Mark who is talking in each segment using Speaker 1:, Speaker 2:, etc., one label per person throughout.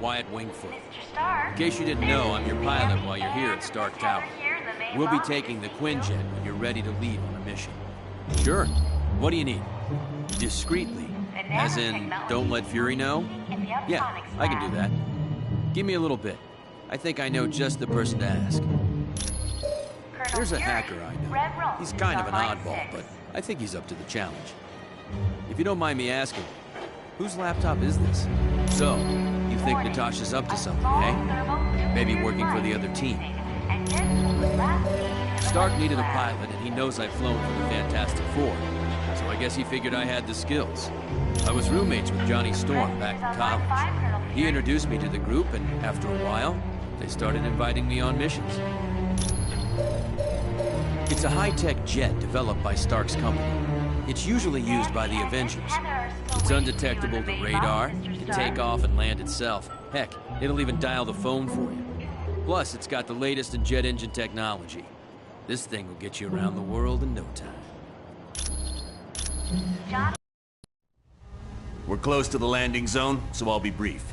Speaker 1: Wyatt Wingfoot. In case you didn't know, I'm your pilot while you're here at Stark Tower. We'll be taking the Quinjet when you're ready to leave on a mission. Sure. What do you need? Discreetly. As in, don't let Fury know? Yeah, I can do that. Give me a little bit. I think I know just the person to ask. There's a hacker I know. He's kind of an oddball, but I think he's up to the challenge. If you don't mind me asking, whose laptop is this? So, you think Natasha's up to something, eh? Maybe working for the other team. Stark needed a pilot, and he knows I've flown for the Fantastic Four, so I guess he figured I had the skills. I was roommates with Johnny Storm back in college. He introduced me to the group, and after a while, they started inviting me on missions. It's a high-tech jet developed by Stark's company. It's usually used by the Avengers. It's undetectable to radar, can take off and land itself. Heck, it'll even dial the phone for you. Plus, it's got the latest in jet engine technology. This thing will get you around the world in no time.
Speaker 2: We're close to the landing zone, so I'll be brief.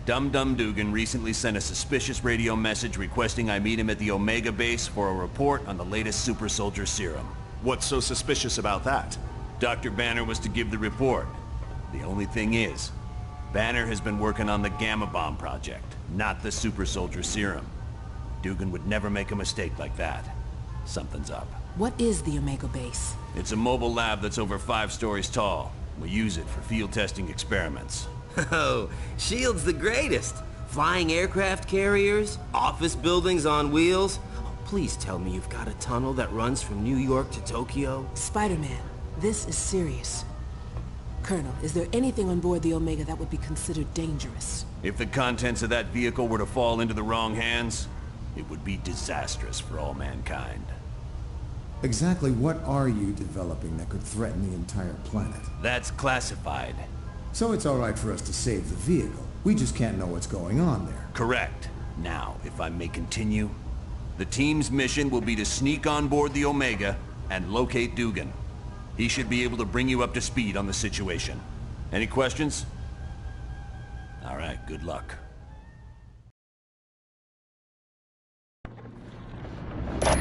Speaker 2: Dum Dum Dugan recently sent a suspicious radio message requesting I meet him at the Omega base for a report on the latest super soldier serum.
Speaker 3: What's so suspicious about that?
Speaker 2: Dr. Banner was to give the report. The only thing is, Banner has been working on the Gamma Bomb project, not the super soldier serum. Dugan would never make a mistake like that. Something's up.
Speaker 4: What is the Omega base?
Speaker 2: It's a mobile lab that's over 5 stories tall. We use it for field testing experiments.
Speaker 5: Oh, S.H.I.E.L.D's the greatest. Flying aircraft carriers, office buildings on wheels. Oh, please tell me you've got a tunnel that runs from New York to Tokyo.
Speaker 4: Spider-Man, this is serious. Colonel, is there anything on board the Omega that would be considered dangerous?
Speaker 2: If the contents of that vehicle were to fall into the wrong hands, it would be disastrous for all mankind.
Speaker 6: Exactly what are you developing that could threaten the entire planet?
Speaker 2: That's classified.
Speaker 6: So it's all right for us to save the vehicle. We just can't know what's going on there.
Speaker 2: Correct. Now, if I may continue, the team's mission will be to sneak on board the Omega and locate Dugan. He should be able to bring you up to speed on the situation. Any questions? All right, good luck.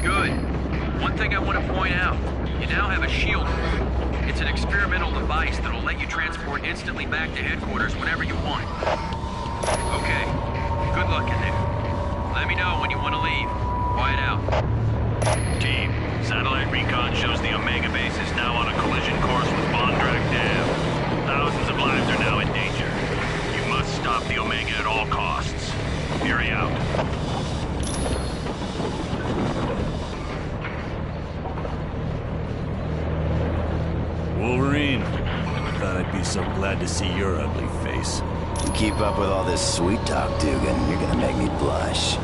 Speaker 1: Good. One thing I want to point out, you now have a shield. It's an experimental device that'll let you transport instantly back to headquarters whenever you want. Okay, good luck in there. Let me know when you want to leave. Quiet out.
Speaker 7: Team, satellite recon shows the Omega base is now on a collision course with Bondrak Dam. Thousands of lives are now in danger. You must stop the Omega at all costs. Fury out.
Speaker 2: Wolverine, thought I'd be so glad to see your ugly face.
Speaker 8: You keep up with all this sweet talk, Dugan, you're gonna make me blush.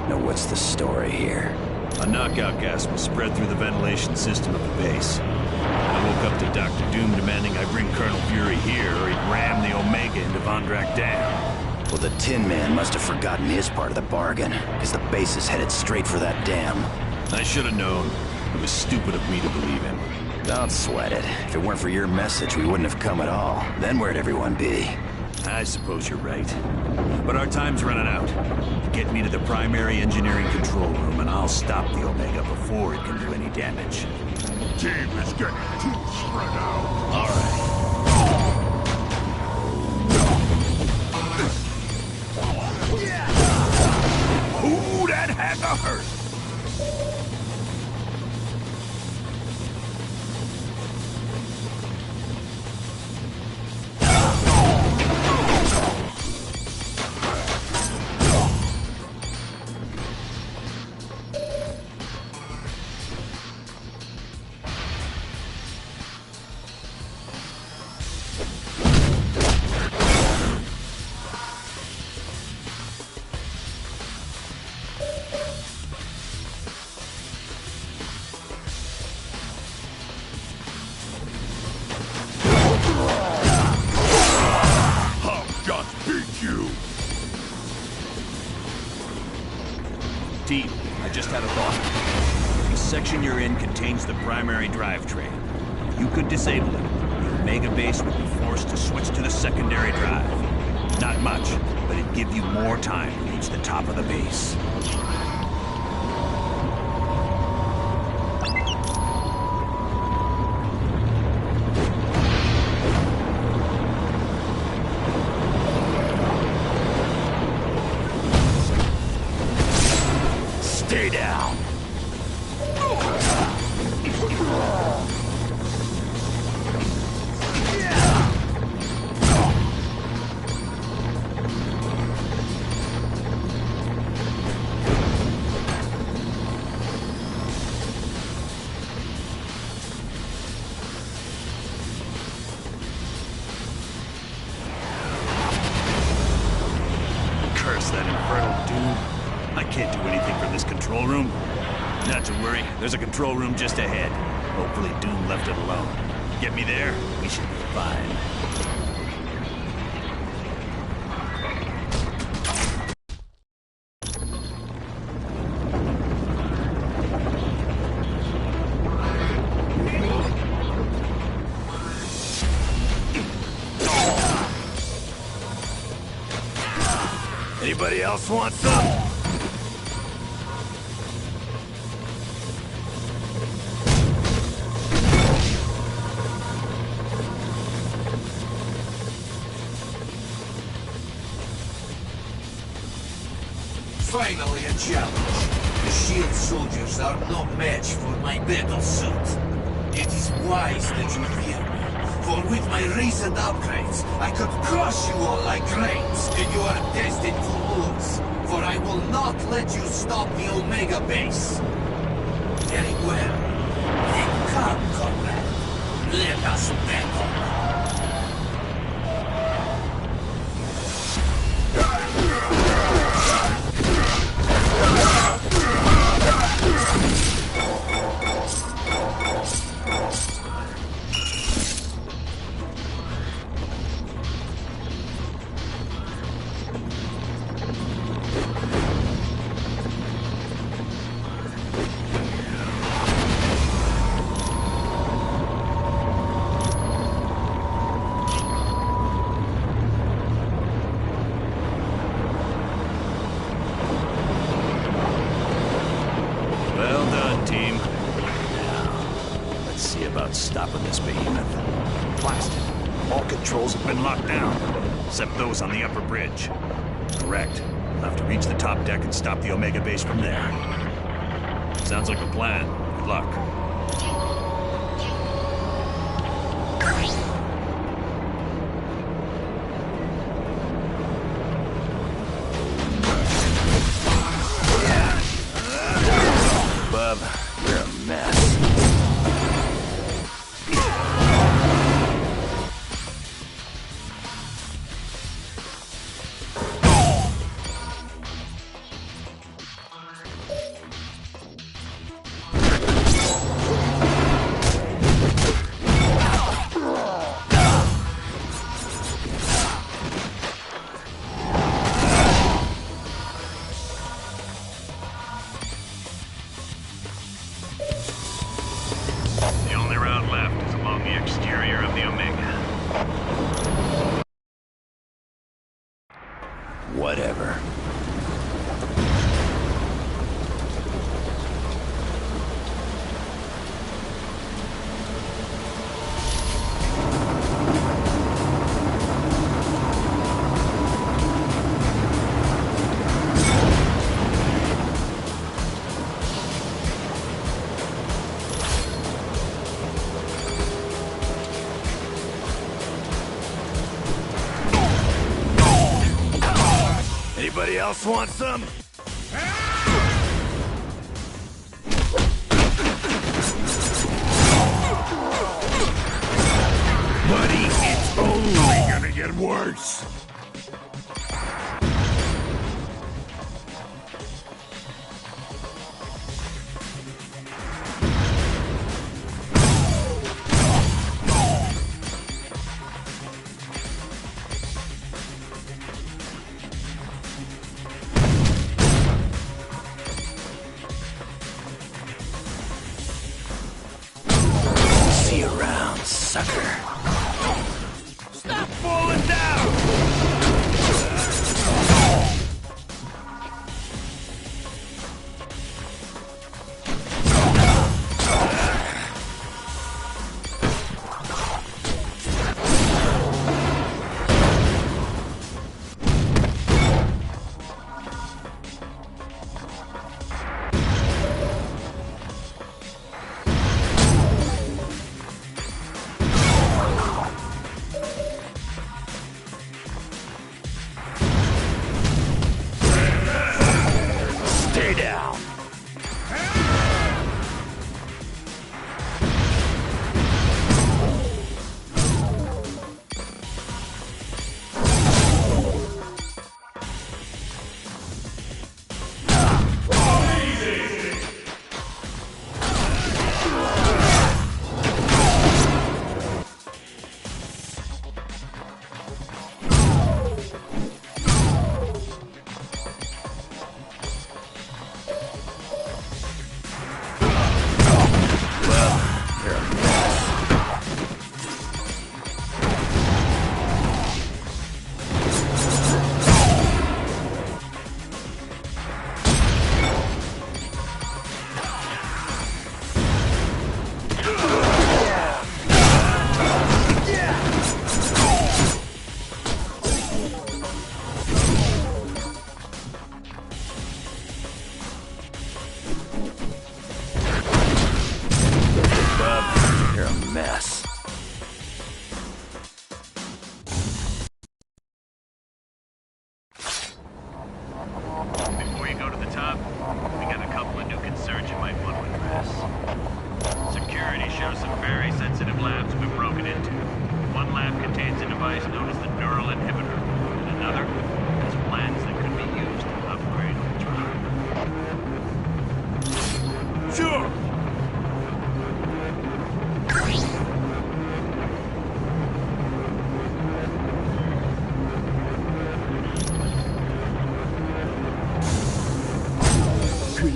Speaker 8: Now what's the story here?
Speaker 2: A knockout gas was spread through the ventilation system of the base. I woke up to Dr. Doom demanding I bring Colonel Fury here or he'd ram the Omega into Bondrak Dam.
Speaker 8: Well, the Tin Man must have forgotten his part of the bargain, because the base is headed straight for that dam.
Speaker 2: I should have known. It was stupid of me to believe him.
Speaker 8: Don't sweat it. If it weren't for your message, we wouldn't have come at all. Then where'd everyone be?
Speaker 2: I suppose you're right. But our time's running out. Get me to the primary engineering control room and I'll stop the Omega before it can do any damage.
Speaker 3: Team is getting too spread out.
Speaker 2: All right.
Speaker 3: Ooh, that had to hurt.
Speaker 2: Team, I just had a thought. The section you're in contains the primary drivetrain. If you could disable it, the Omega base would be forced to switch to the secondary drive. Not much, but it'd give you more time to reach the top of the base. Stay down. Curse that infernal Doom. I can't do anything from this control room. Not to worry, there's a control room just ahead. Hopefully Doom left it alone. Get me there, we should be fine. Anybody else want some?
Speaker 9: Finally a challenge. The shield soldiers are no match for my battle suit. It is wise that you fear me, for with my recent upgrades, I could crush you all like grapes, and you are destined to lose. For I will not let you stop the Omega base. Very well. Then come, comrade. Let us battle.
Speaker 2: Stopping this behemoth. Blasted. All controls have been locked down, except those on the upper bridge. Correct. We'll have to reach the top deck and stop the Omega base from there. Sounds like a plan. Good luck. Bub, you're a mess.
Speaker 8: Whatever.
Speaker 2: Anybody else want some?
Speaker 3: Buddy, it's only gonna get worse.
Speaker 8: See you around, sucker.
Speaker 2: Stop falling down!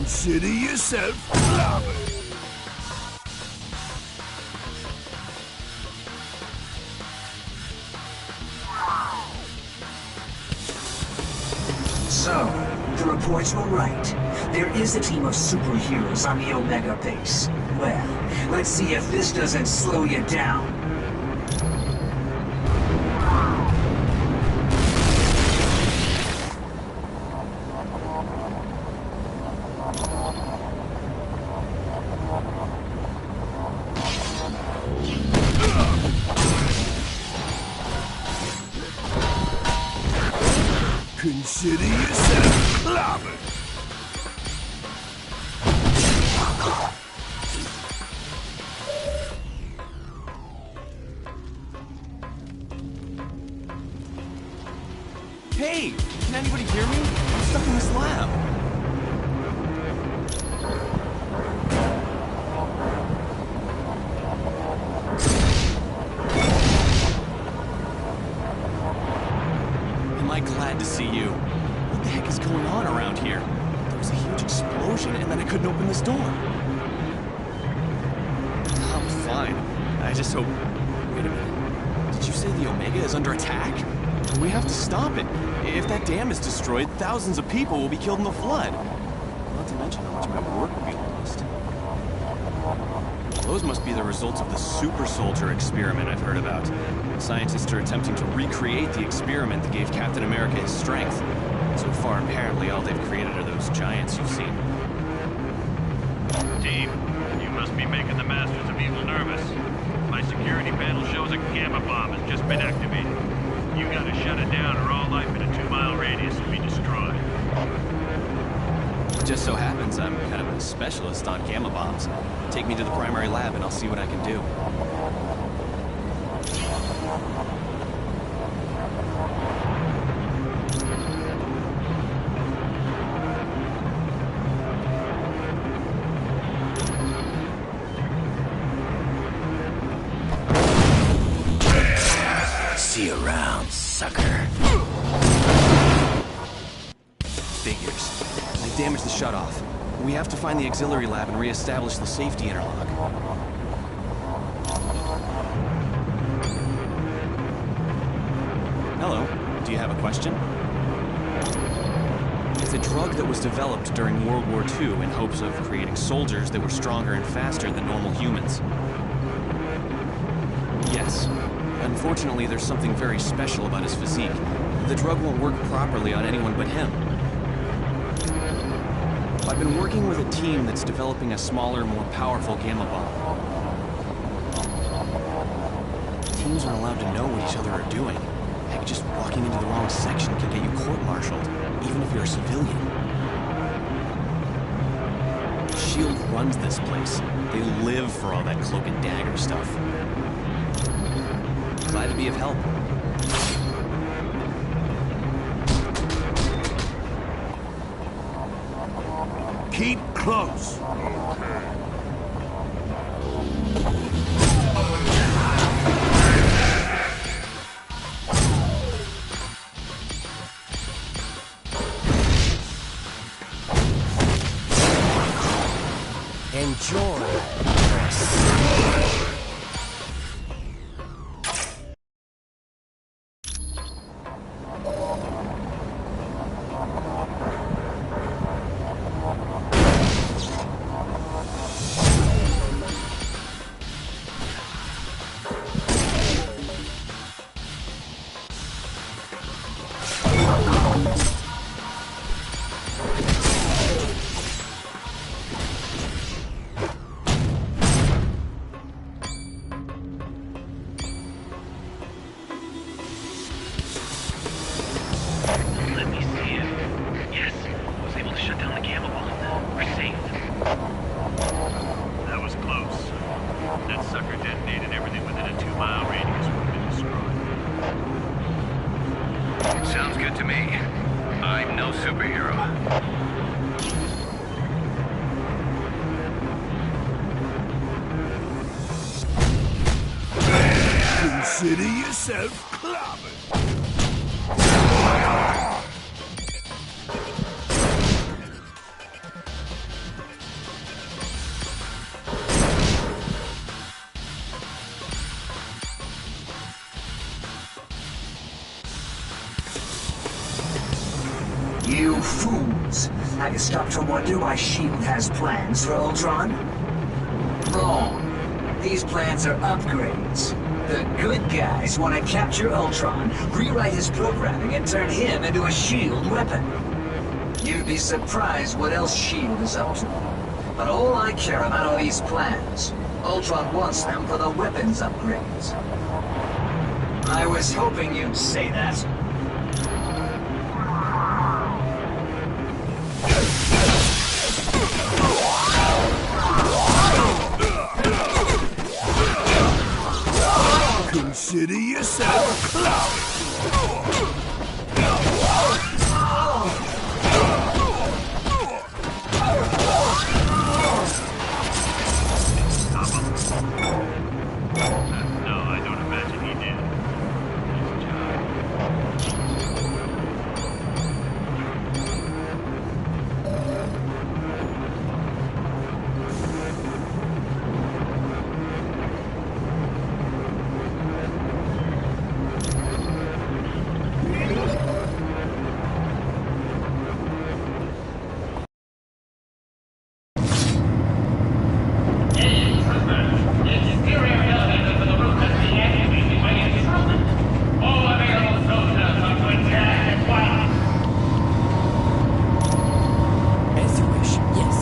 Speaker 3: Consider yourself clobbered.
Speaker 10: So, the reports were right. There is a team of superheroes on the Omega base. Well, let's see if this doesn't slow you down.
Speaker 3: Consider yourself clobbered.
Speaker 1: Hey! Can anybody hear me? I'm stuck in this lab. Am I glad to see you? What the heck is going on around here? There was a huge explosion and then I couldn't open this door. I'm fine. I just hope... Wait a minute. Did you say the Omega is under attack? We have to stop it. If that dam is destroyed, thousands of people will be killed in the flood. Not to mention how much my work will be lost. Those must be the results of the super soldier experiment I've heard about. Scientists are attempting to recreate the experiment that gave Captain America his strength. So far, apparently, all they've created are those giants you've seen.
Speaker 7: Team, you must be making the Masters of Evil nervous. My security panel shows a gamma bomb has just been activated. You gotta shut it down or all life in a 2-mile radius will be destroyed.
Speaker 1: It just so happens I'm kind of a specialist on gamma bombs. Take me to the primary lab and I'll see what I can do.
Speaker 8: See you around, sucker.
Speaker 1: Figures. They've damaged the shutoff. We have to find the auxiliary lab and re-establish the safety interlock. Hello. Do you have a question? It's a drug that was developed during World War II in hopes of creating soldiers that were stronger and faster than normal humans. Yes. Unfortunately, there's something very special about his physique. The drug won't work properly on anyone but him. I've been working with a team that's developing a smaller, more powerful gamma bomb. Teams aren't allowed to know what each other are doing. Heck, just walking into the wrong section can get you court-martialed, even if you're a civilian. SHIELD runs this place. They live for all that cloak and dagger stuff. Glad to be of help.
Speaker 3: Keep close.
Speaker 9: Enjoy.
Speaker 3: Consider yourself clobbered.
Speaker 10: Have you stopped to wonder why S.H.I.E.L.D. has plans for Ultron? Wrong. These plans are upgrades. The good guys want to capture Ultron, rewrite his programming, and turn him into a S.H.I.E.L.D. weapon. You'd be surprised what else S.H.I.E.L.D. is up to. But all I care about are these plans. Ultron wants them for the weapons upgrades. I was hoping you'd say that.
Speaker 3: Consider yourself clouded.
Speaker 7: No, I don't imagine he did.
Speaker 4: As you wish, yes.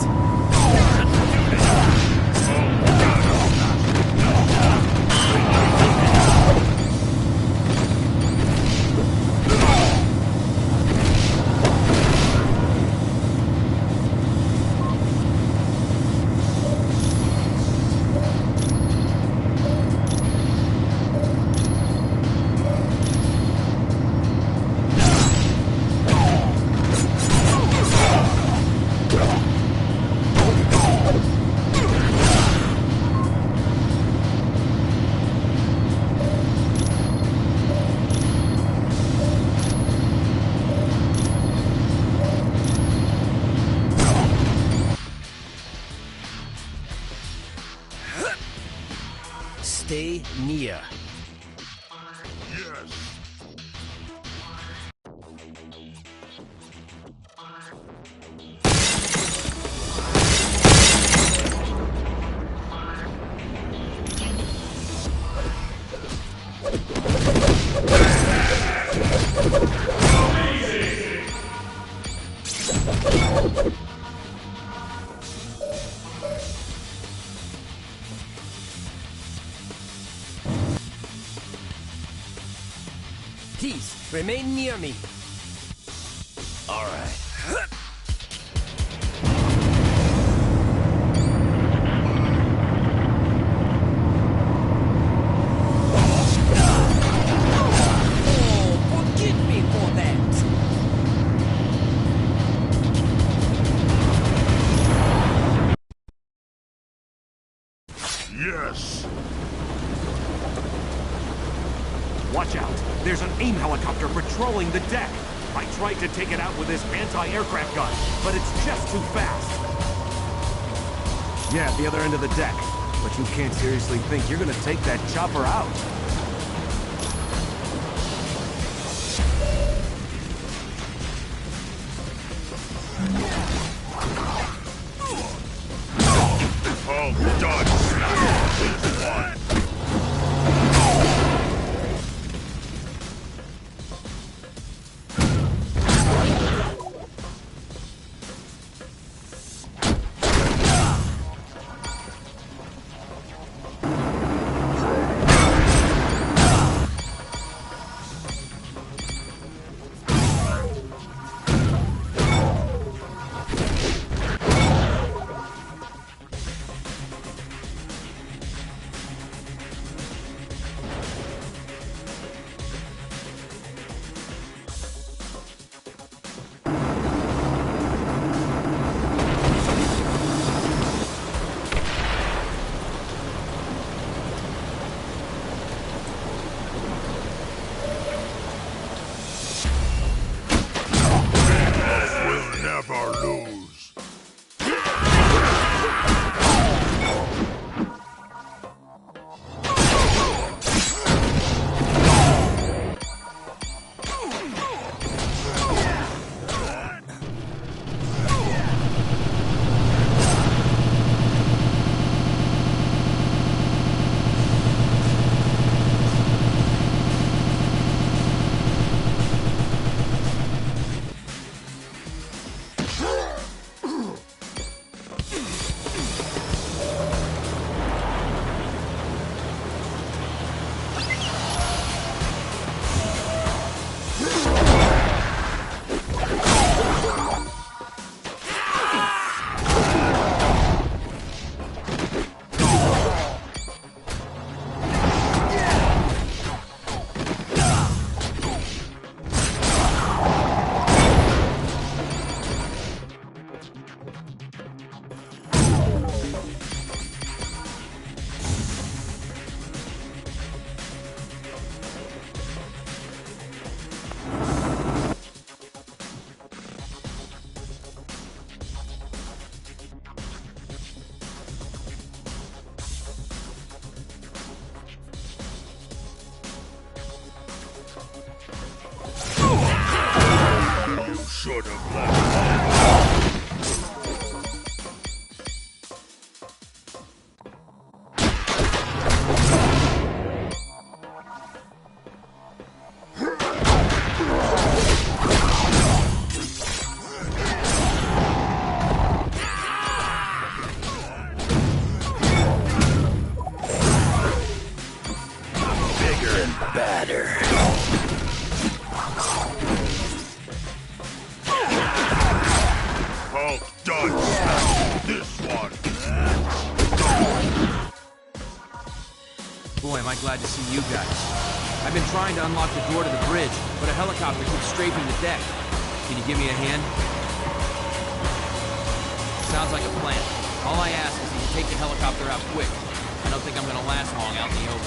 Speaker 1: Stay near.
Speaker 3: Yes.
Speaker 1: Please, remain near me.
Speaker 2: All right.
Speaker 1: Oh, forgive me for that.
Speaker 3: Yes.
Speaker 11: Watch out! There's an AIM helicopter patrolling the deck! I tried to take it out with this anti-aircraft gun, but it's just too fast! Yeah, at the other end of the deck. But you can't seriously think you're gonna take that chopper out.
Speaker 3: All done. One.
Speaker 1: Boy, am I glad to see you guys. I've been trying to unlock the door to the bridge, but a helicopter keeps strafing the deck. Can you give me a hand? Sounds like a plan. All I ask is that you take the helicopter out quick. I don't think I'm gonna last long out in the open.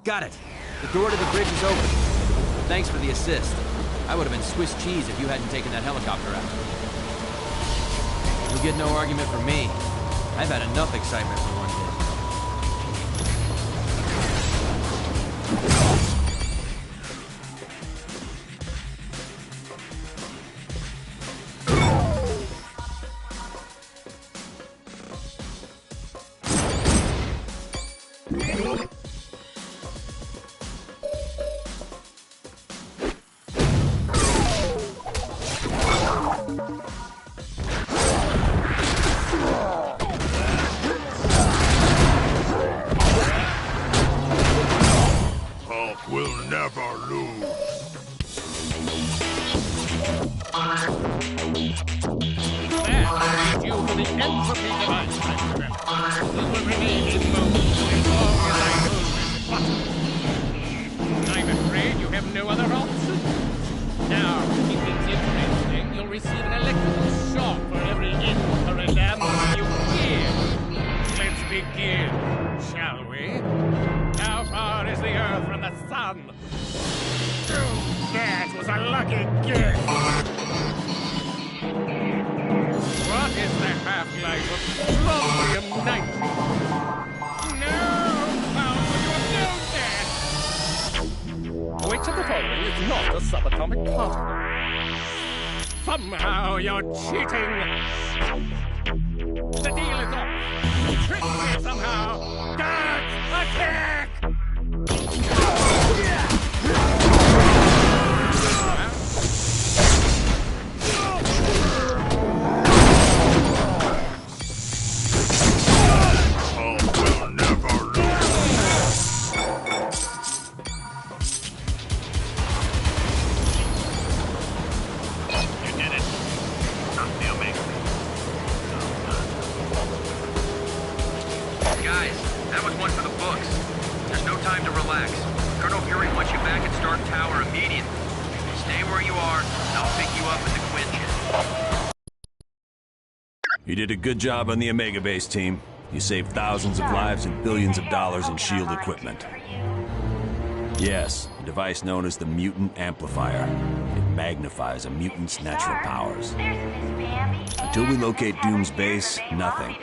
Speaker 1: Got it. The door to the bridge is open. Thanks for the assist. I would have been Swiss cheese if you hadn't taken that helicopter out. You'll get no argument from me. I've had enough excitement for one day.
Speaker 12: Somehow you're cheating. The deal is off. You tricked me somehow. Guards, attack!
Speaker 2: You did a good job on the Omega Base, team. You saved thousands of lives and billions of dollars in SHIELD equipment. Yes, a device known as the Mutant Amplifier. It magnifies a mutant's natural powers. Until we locate Doom's base, nothing.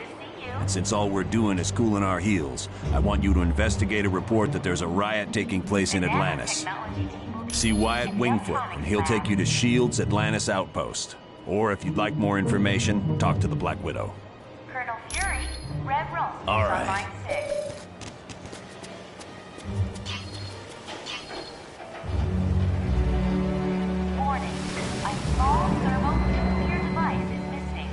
Speaker 2: And since all we're doing is cooling our heels, I want you to investigate a report that there's a riot taking place in Atlantis. See Wyatt Wingfoot, and he'll take you to SHIELD's Atlantis outpost. Or if you'd like more information, talk to the Black Widow.
Speaker 13: Colonel Fury, Red Room.
Speaker 2: All right.
Speaker 13: Line 6. Warning, a small thermonuclear device is missing.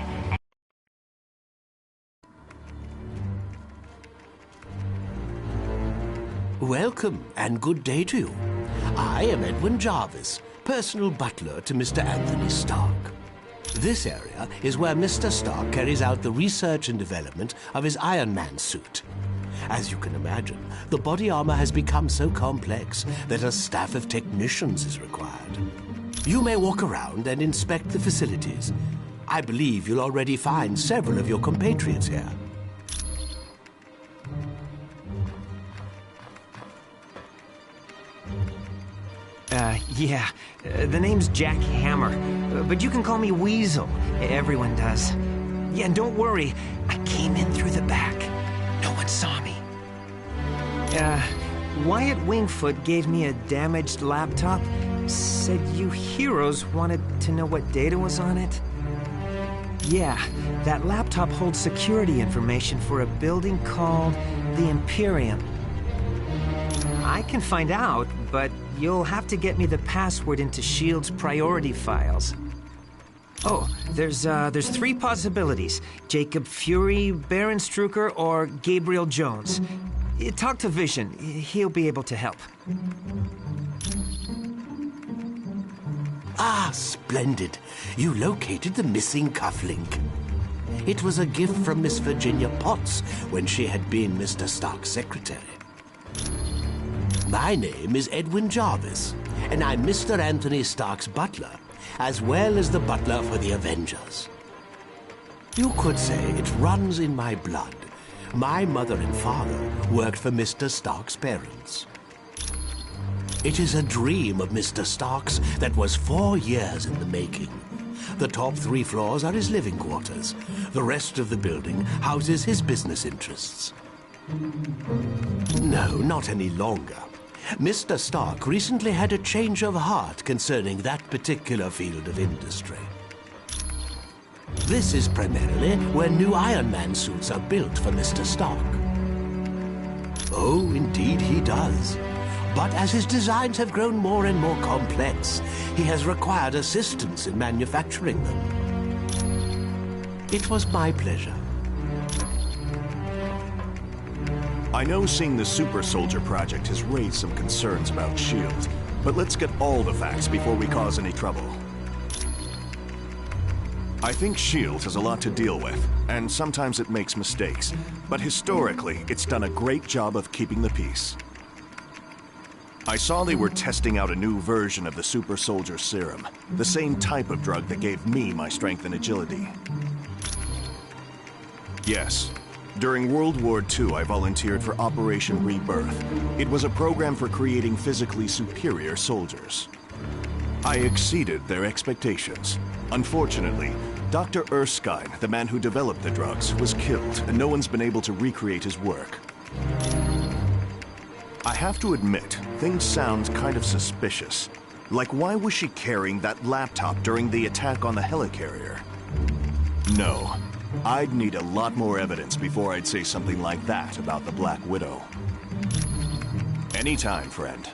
Speaker 14: Welcome, and good day to you. I am Edwin Jarvis, personal butler to Mr. Anthony Stark. This area is where Mr. Stark carries out the research and development of his Iron Man suit. As you can imagine, the body armor has become so complex that a staff of technicians is required. You may walk around and inspect the facilities. I believe you'll already find several of your compatriots here.
Speaker 15: Yeah. The name's Jack Hammer, but you can call me Weasel. Everyone does. Yeah, and don't worry, I came in through the back. No one saw me. Wyatt Wingfoot gave me a damaged laptop. Said you heroes wanted to know what data was on it. Yeah, that laptop holds security information for a building called the Imperium. I can find out, but you'll have to get me the password into S.H.I.E.L.D.'s priority files. Oh, there's 3 possibilities. Jacob Fury, Baron Strucker, or Gabriel Jones. Talk to Vision. He'll be able to help.
Speaker 14: Ah, splendid. You located the missing cufflink. It was a gift from Miss Virginia Potts when she had been Mr. Stark's secretary. My name is Edwin Jarvis, and I'm Mr. Anthony Stark's butler, as well as the butler for the Avengers. You could say it runs in my blood. My mother and father worked for Mr. Stark's parents. It is a dream of Mr. Stark's that was 4 years in the making. The top 3 floors are his living quarters. The rest of the building houses his business interests. No, not any longer. Mr. Stark recently had a change of heart concerning that particular field of industry. This is primarily where new Iron Man suits are built for Mr. Stark. Oh, indeed he does. But as his designs have grown more and more complex, he has required assistance in manufacturing them. It was my pleasure.
Speaker 11: I know seeing the Super Soldier project has raised some concerns about S.H.I.E.L.D., but let's get all the facts before we cause any trouble. I think S.H.I.E.L.D. has a lot to deal with, and sometimes it makes mistakes, but historically, it's done a great job of keeping the peace. I saw they were testing out a new version of the Super Soldier Serum, the same type of drug that gave me my strength and agility. Yes. During World War II, I volunteered for Operation Rebirth. It was a program for creating physically superior soldiers. I exceeded their expectations. Unfortunately, Dr. Erskine, the man who developed the drugs, was killed, and no one's been able to recreate his work. I have to admit, things sound kind of suspicious. Like, why was she carrying that laptop during the attack on the helicarrier? No. I'd need a lot more evidence before I'd say something like that about the Black Widow. Anytime, friend.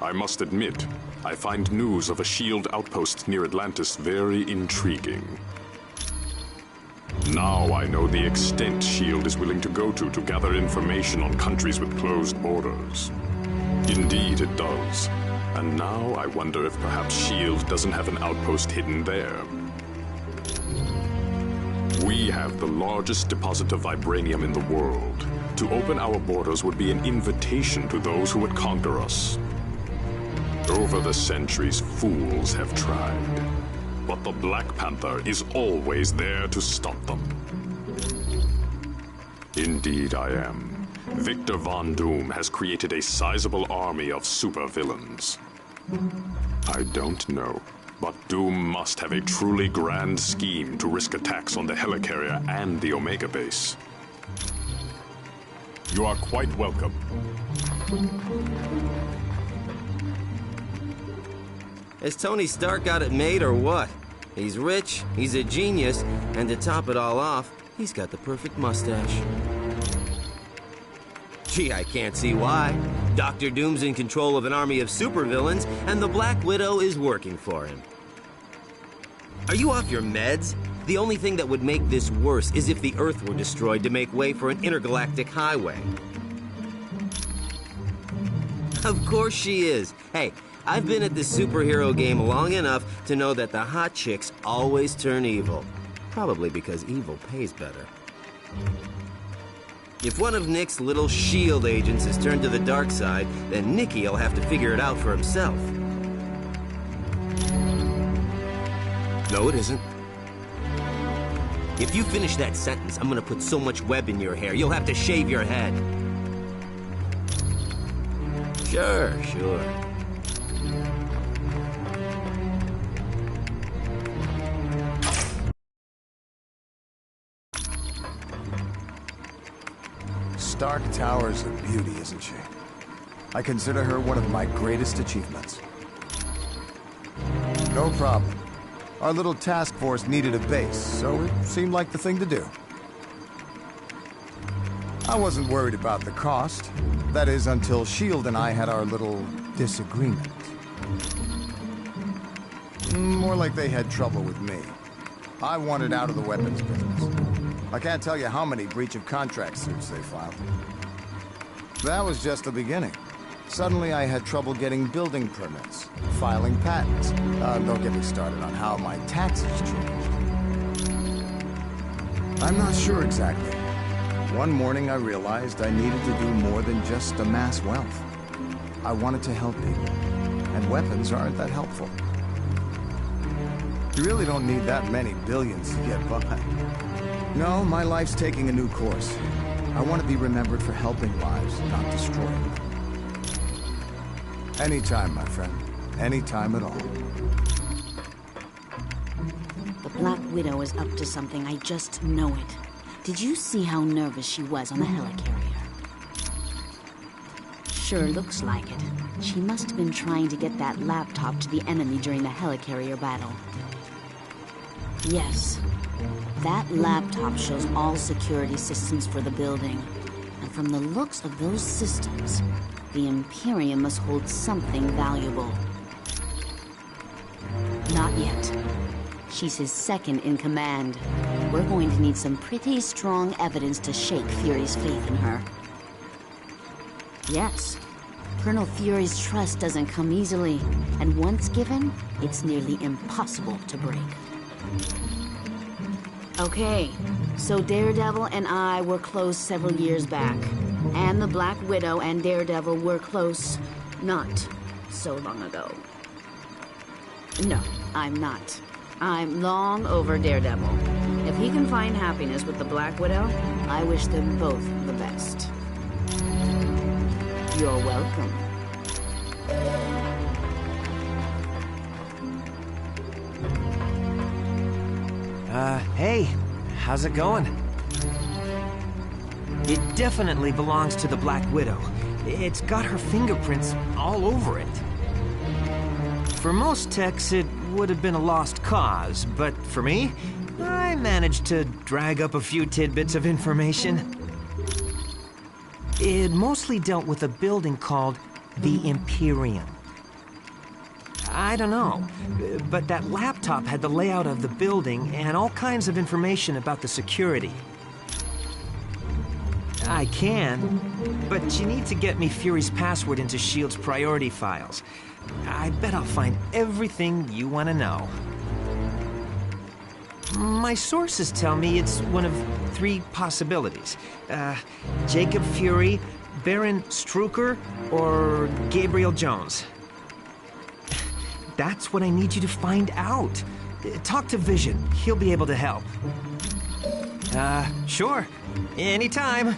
Speaker 16: I must admit, I find news of a S.H.I.E.L.D. outpost near Atlantis very intriguing. Now I know the extent S.H.I.E.L.D. is willing to go to gather information on countries with closed borders. Indeed it does. And now I wonder if perhaps S.H.I.E.L.D. doesn't have an outpost hidden there. We have the largest deposit of vibranium in the world. To open our borders would be an invitation to those who would conquer us. Over the centuries, fools have tried. But the Black Panther is always there to stop them. Indeed I am. Victor Von Doom has created a sizable army of supervillains. I don't know, but Doom must have a truly grand scheme to risk attacks on the helicarrier and the Omega base. You are quite welcome.
Speaker 5: Has Tony Stark got it made or what? He's rich, he's a genius, and to top it all off, he's got the perfect mustache. Gee, I can't see why. Dr. Doom's in control of an army of supervillains, and the Black Widow is working for him. Are you off your meds? The only thing that would make this worse is if the Earth were destroyed to make way for an intergalactic highway. Of course she is. Hey, I've been at this superhero game long enough to know that the hot chicks always turn evil. Probably because evil pays better. If one of Nick's little S.H.I.E.L.D. agents is turned to the dark side, then Nicky'll have to figure it out for himself. No, it isn't. If you finish that sentence, I'm gonna put so much web in your hair, you'll have to shave your head. Sure.
Speaker 6: Stark Tower's a beauty, isn't she? I consider her one of my greatest achievements. No problem. Our little task force needed a base, so it seemed like the thing to do. I wasn't worried about the cost. That is, until S.H.I.E.L.D. and I had our little disagreement. More like they had trouble with me. I wanted out of the weapons business. I can't tell you how many breach of contract suits they filed. That was just the beginning. Suddenly I had trouble getting building permits, filing patents. Don't get me started on how my taxes changed. I'm not sure exactly. One morning I realized I needed to do more than just amass wealth. I wanted to help people, and weapons aren't that helpful. You really don't need that many billions to get by. No, my life's taking a new course. I want to be remembered for helping lives, not destroying them. Anytime, my friend. Anytime at all.
Speaker 17: The Black Widow is up to something, I just know it. Did you see how nervous she was on the helicarrier? Sure looks like it. She must have been trying to get that laptop to the enemy during the helicarrier battle. Yes. That laptop shows all security systems for the building. And from the looks of those systems, the Imperium must hold something valuable. Not yet. She's his second in command. We're going to need some pretty strong evidence to shake Fury's faith in her. Yes. Colonel Fury's trust doesn't come easily, and once given, it's nearly impossible to break. Okay, so Daredevil and I were close several years back. And the Black Widow and Daredevil were close not so long ago. No, I'm not. I'm long over Daredevil. If he can find happiness with the Black Widow, I wish them both the best. You're welcome.
Speaker 15: Hey, how's it going? It definitely belongs to the Black Widow. It's got her fingerprints all over it. For most techs, it would have been a lost cause, but for me, I managed to drag up a few tidbits of information. It mostly dealt with a building called the Imperium. I don't know, but that laptop had the layout of the building and all kinds of information about the security. I can, but you need to get me Fury's password into S.H.I.E.L.D.'s priority files. I bet I'll find everything you want to know. My sources tell me it's one of three possibilities. Jacob Fury, Baron Strucker, or Gabriel Jones. That's what I need you to find out. Talk to Vision. He'll be able to help. Sure. Anytime.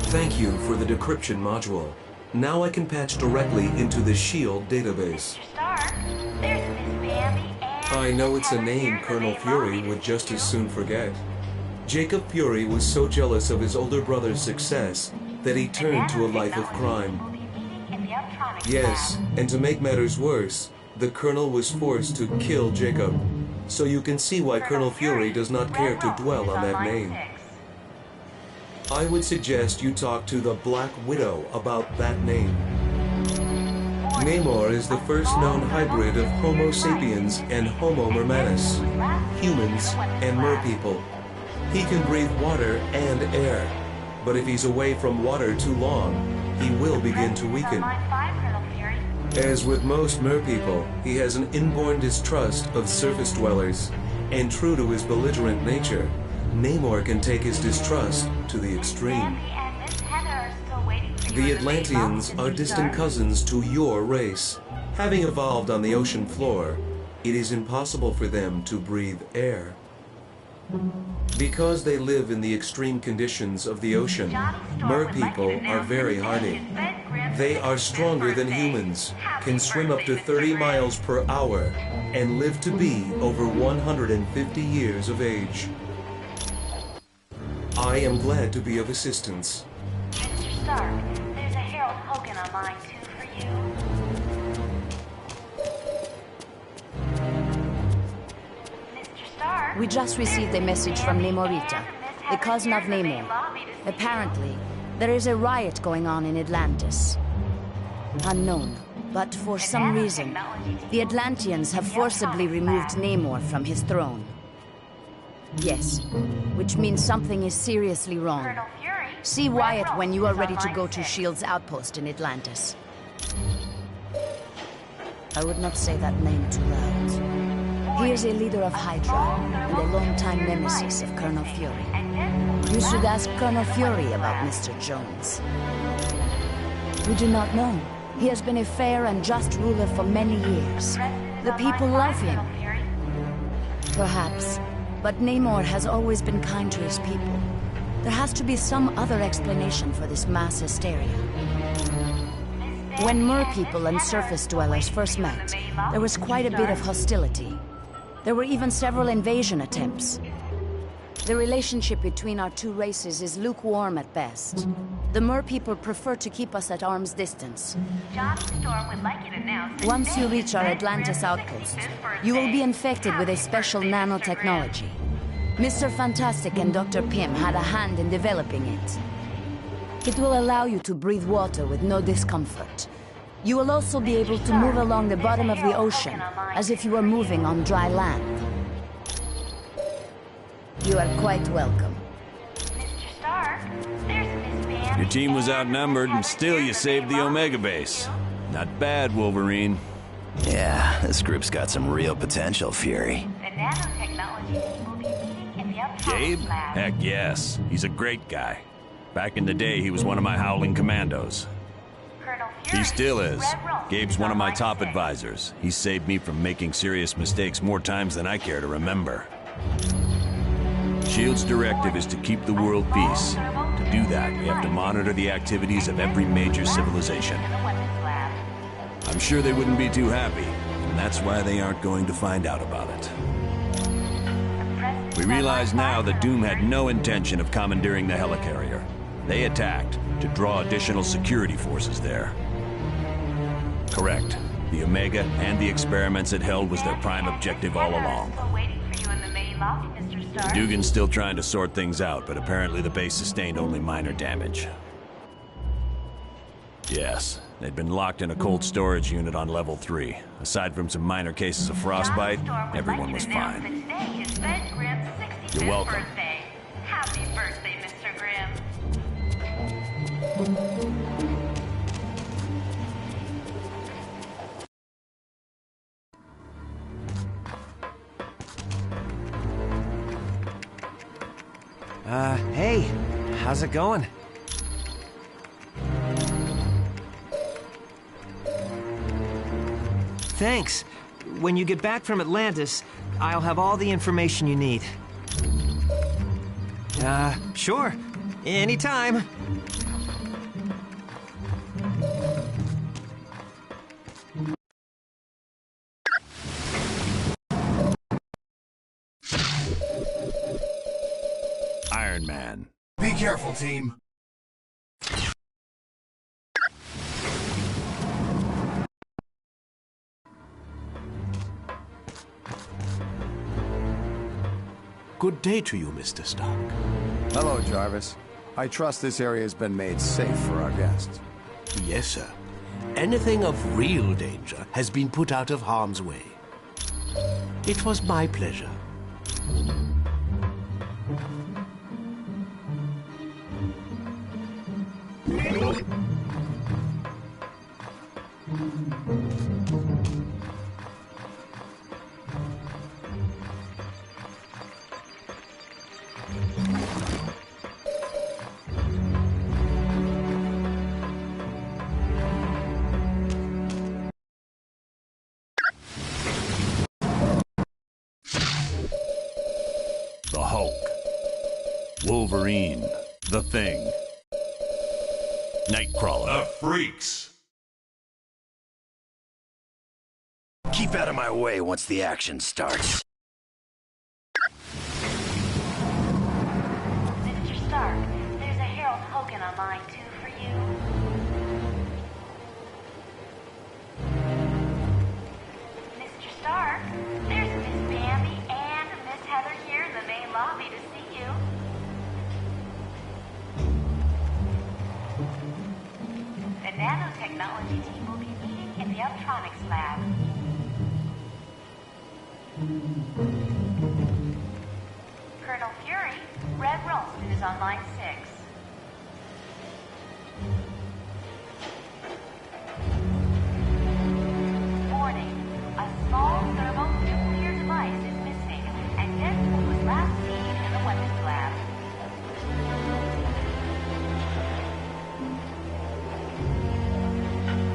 Speaker 18: Thank you for the decryption module. Now I can patch directly into the S.H.I.E.L.D. database. I know it's a name Colonel Fury would just as soon forget. Jacob Fury was so jealous of his older brother's success that he turned to a life of crime. Yes, and to make matters worse, the Colonel was forced to kill Jacob. so you can see why Colonel Fury does not care to dwell on that name. I would suggest you talk to the Black Widow about that name. Namor is the first known hybrid of Homo sapiens and Homo mermanus, humans and merpeople. He can breathe water and air, but if he's away from water too long, he will begin to weaken. As with most merpeople, he has an inborn distrust of surface dwellers, and true to his belligerent nature, Namor can take his distrust to the extreme. The Atlanteans are distant cousins to your race. Having evolved on the ocean floor, it is impossible for them to breathe air. Because they live in the extreme conditions of the ocean, merpeople are very hardy. They are stronger than humans, can swim up to 30 miles per hour, and live to be over 150 years of age. I am glad to be of assistance.
Speaker 13: Mr. Stark, there's a Harold Hogan on line 2 for you. Mr. Stark?
Speaker 17: We just received a message from Namorita, the cousin of Namor. Apparently, there is a riot going on in Atlantis. Unknown, but for some reason, the Atlanteans have forcibly removed Namor from his throne. Yes, which means something is seriously wrong. See Wyatt when you are ready to go to S.H.I.E.L.D.'s outpost in Atlantis. I would not say that name too loud. He is a leader of Hydra, and a long-time nemesis of Colonel Fury. You should ask Colonel Fury about Mr. Jones. We do not know. He has been a fair and just ruler for many years. The people love him. Perhaps. But Namor has always been kind to his people. There has to be some other explanation for this mass hysteria. When merpeople and surface dwellers first met, there was quite a bit of hostility. There were even several invasion attempts. The relationship between our two races is lukewarm at best. The merpeople prefer to keep us at arm's distance. Once you reach our Atlantis outpost, you will be infected with a special nanotechnology. Mr. Fantastic and Dr. Pym had a hand in developing it. It will allow you to breathe water with no discomfort. You will also be able to move along the bottom of the ocean, as if you were moving on dry land. You are quite welcome.
Speaker 13: Mr. Stark, there's Miss Van.
Speaker 2: Your team was outnumbered, and still you saved the Omega base. Not bad, Wolverine.
Speaker 8: Yeah, this group's got some real potential, Fury.
Speaker 13: The nanotechnology will be meeting in the Atlantis
Speaker 2: Gabe?
Speaker 13: lab.
Speaker 2: Heck yes. He's a great guy. Back in the day, he was one of my Howling Commandos. He still is. Gabe's one of my top advisors. He saved me from making serious mistakes more times than I care to remember. S.H.I.E.L.D.'s directive is to keep the world peace. To do that, we have to monitor the activities of every major civilization. I'm sure they wouldn't be too happy, and that's why they aren't going to find out about it. We realize now that Doom had no intention of commandeering the helicarrier. They attacked to draw additional security forces there. Correct. The Omega and the experiments it held was their prime objective all along. Dugan's still trying to sort things out, but apparently the base sustained only minor damage. Yes, they'd been locked in a cold storage unit on level 3. Aside from some minor cases of frostbite, everyone was fine. You're welcome.
Speaker 13: Happy birthday, Mr. Grimm.
Speaker 15: Hey, how's it going? Thanks. When you get back from Atlantis, I'll have all the information you need. Sure. Anytime.
Speaker 2: Iron Man.
Speaker 3: Be careful, team.
Speaker 14: Good day to you, Mr. Stark.
Speaker 6: Hello, Jarvis. I trust this area has been made safe for our guests.
Speaker 14: Yes, sir. Anything of real danger has been put out of harm's way. It was my pleasure.
Speaker 2: The Hulk, Wolverine, The Thing, Nightcrawler.
Speaker 3: The freaks!
Speaker 8: Keep out of my way once the action starts.
Speaker 13: Mr. Stark, there's a Harold Hogan on line 2 for you. Mr. Stark, there's Miss Bambi and Miss Heather here in the main lobby to see you. The nanotechnology team will be meeting in the Optronics lab. Colonel Fury, Red Ralston is on line 6. Warning, a small thermonuclear device is missing, and Deadpool was last seen in the weapons lab.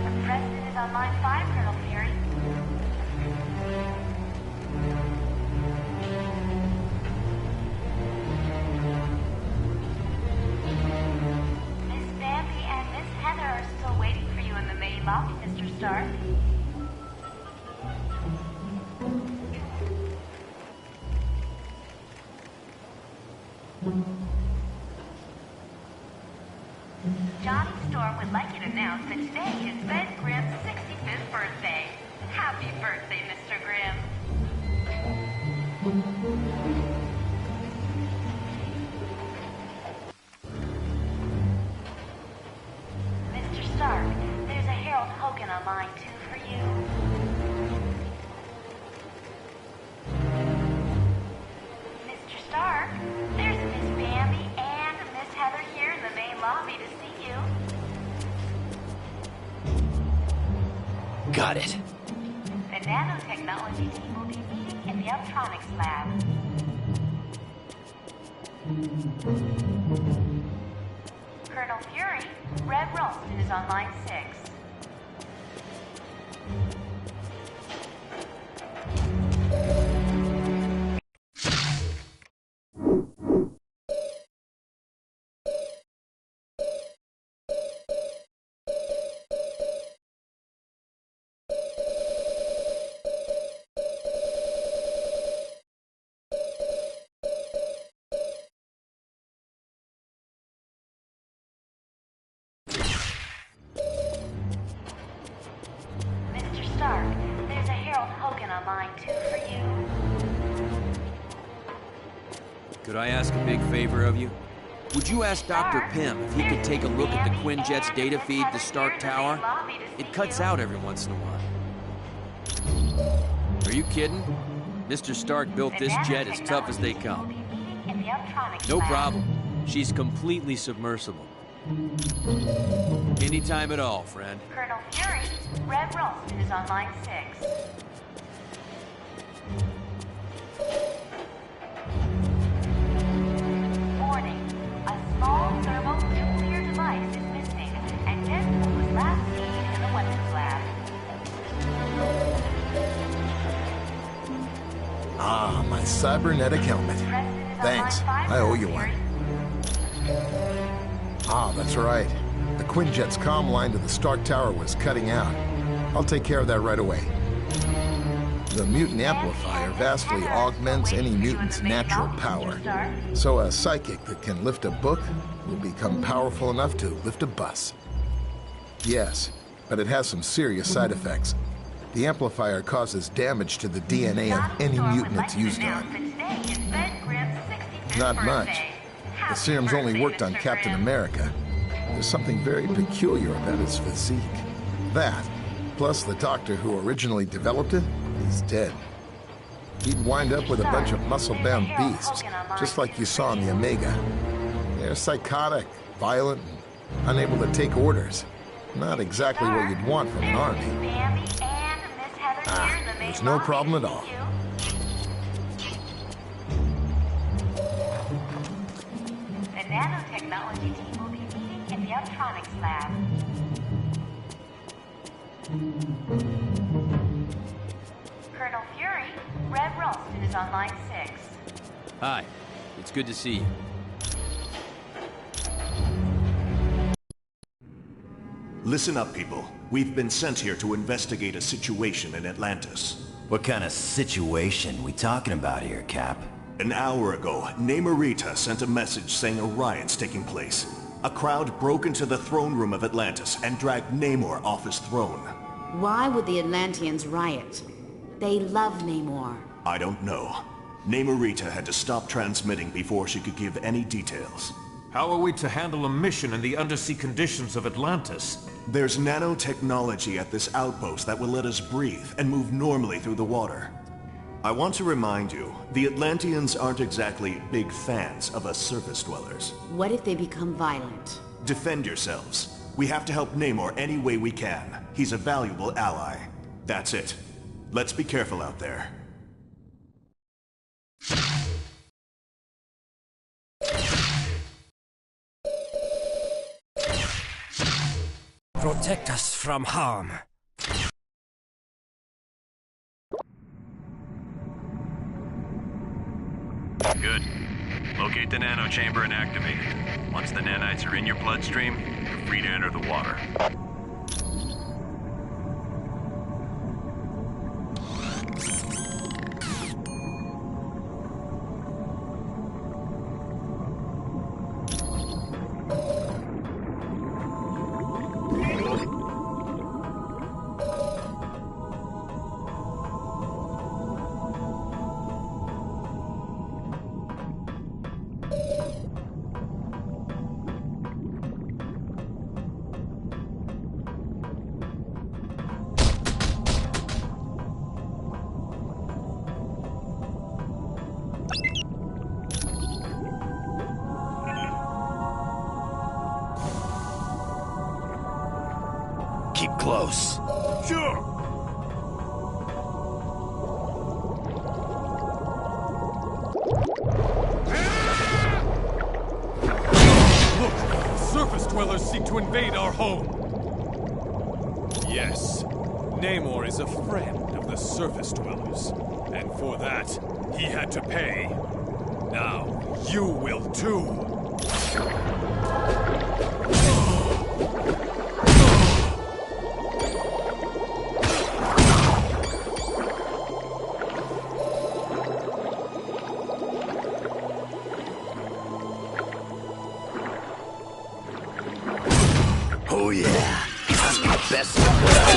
Speaker 13: The President is on line 5, Colonel Fury. Miss Bambi and Miss Heather are still waiting for you in the main lobby, Mr. Stark. Johnny Storm would like you to announce that today is Ben Grimm's 65th birthday. Happy birthday, Mr. Grimm. Mr. Stark, there's a Harold Hogan on line 2 for you. Mr. Stark, there's Miss Bambi and Miss Heather here in the main lobby to see you.
Speaker 8: Got it.
Speaker 13: The nanotechnology team will be meeting in the Optronics lab. Colonel Fury, Red Ralston is on line 6. Mr. Stark, there's a Harold Hogan on line 2 for you.
Speaker 1: Could I ask a big favor of you? Would you ask Dr. Pym if he could take a look at the Quinjet's data feed to Stark Tower? It cuts out every once in a while. Are you kidding? Mr. Stark built this jet as tough as they come. No problem. She's completely submersible. Anytime at all, friend.
Speaker 13: Colonel Fury, Red Ralston is on line 6. Warning, a small thermonuclear device is missing, and Deadpool was last seen in the weapons lab.
Speaker 6: Ah, my cybernetic helmet. Thanks. I owe you one. Ah, that's right. The Quinjet's comm line to the Stark Tower was cutting out. I'll take care of that right away. The mutant amplifier vastly augments any mutant's natural power. So a psychic that can lift a book will become powerful enough to lift a bus. Yes, but it has some serious side effects. The amplifier causes damage to the DNA of any mutant it's used on.
Speaker 13: Today is Ben Grimm's
Speaker 6: Not much. The serum's only worked on Captain America. There's something very peculiar about his physique. That, plus the doctor who originally developed it, is dead. He'd wind up with a bunch of muscle-bound beasts, just like you saw in the Omega. They're psychotic, violent, and unable to take orders. Not exactly what you'd want from an army. There's no problem at all.
Speaker 13: The nanotechnology team will be meeting in the electronics lab. Colonel Fury, Red Ralston is on line 6.
Speaker 1: Hi. It's good to see you.
Speaker 11: Listen up, people. We've been sent here to investigate a situation in Atlantis.
Speaker 8: What kind of situation we talking about here, Cap?
Speaker 11: An hour ago, Namorita sent a message saying a riot's taking place. A crowd broke into the throne room of Atlantis and dragged Namor off his throne.
Speaker 17: Why would the Atlanteans riot? They love Namor.
Speaker 11: I don't know. Namorita had to stop transmitting before she could give any details.
Speaker 3: How are we to handle a mission in the undersea conditions of Atlantis?
Speaker 11: There's nanotechnology at this outpost that will let us breathe and move normally through the water. I want to remind you, the Atlanteans aren't exactly big fans of us surface dwellers.
Speaker 17: What if they become violent?
Speaker 11: Defend yourselves. We have to help Namor any way we can. He's a valuable ally. That's it. Let's be careful out there.
Speaker 12: Protect us from harm.
Speaker 7: Good. Locate the nanochamber and activate it. Once the nanites are in your bloodstream, you're free to enter the water.
Speaker 8: Keep close.
Speaker 3: Sure. Look! Surface dwellers seek to invade our home! Yes, Namor is a friend of the surface dwellers. And for that, he had to pay. Now, you will too!
Speaker 8: Oh yeah, I'm the best at what I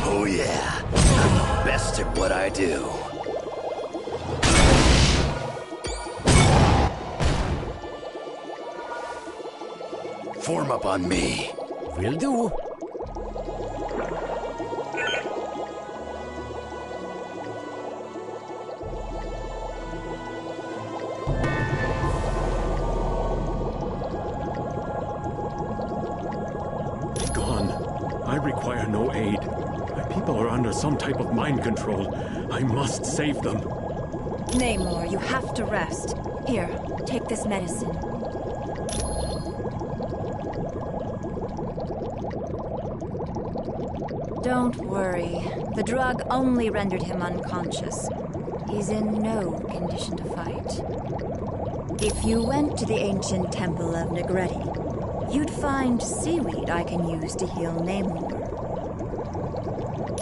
Speaker 8: Oh yeah, I'm the best at what I do. Form up on me.
Speaker 14: Will do.
Speaker 19: Be gone. I require no aid. My people are under some type of mind control. I must save them.
Speaker 20: Namor, you have to rest. Here, take this medicine. Don't worry. The drug only rendered him unconscious. He's in no condition to fight. If you went to the ancient temple of Negretti, you'd find seaweed I can use to heal Namor.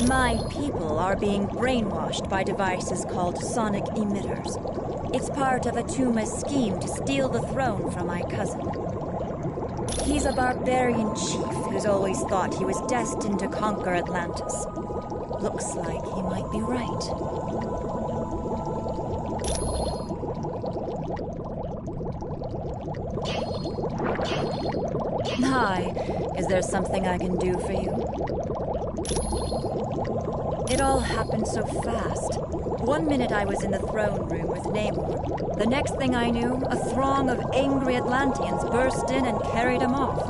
Speaker 20: My people are being brainwashed by devices called sonic emitters. It's part of Atuma's scheme to steal the throne from my cousin. He's a barbarian chief who's always thought he was destined to conquer Atlantis. Looks like he might be right. Hi, is there something I can do for you? It all happened so fast. One minute I was in the throne room with Namor. The next thing I knew, a throng of angry Atlanteans burst in and carried him off.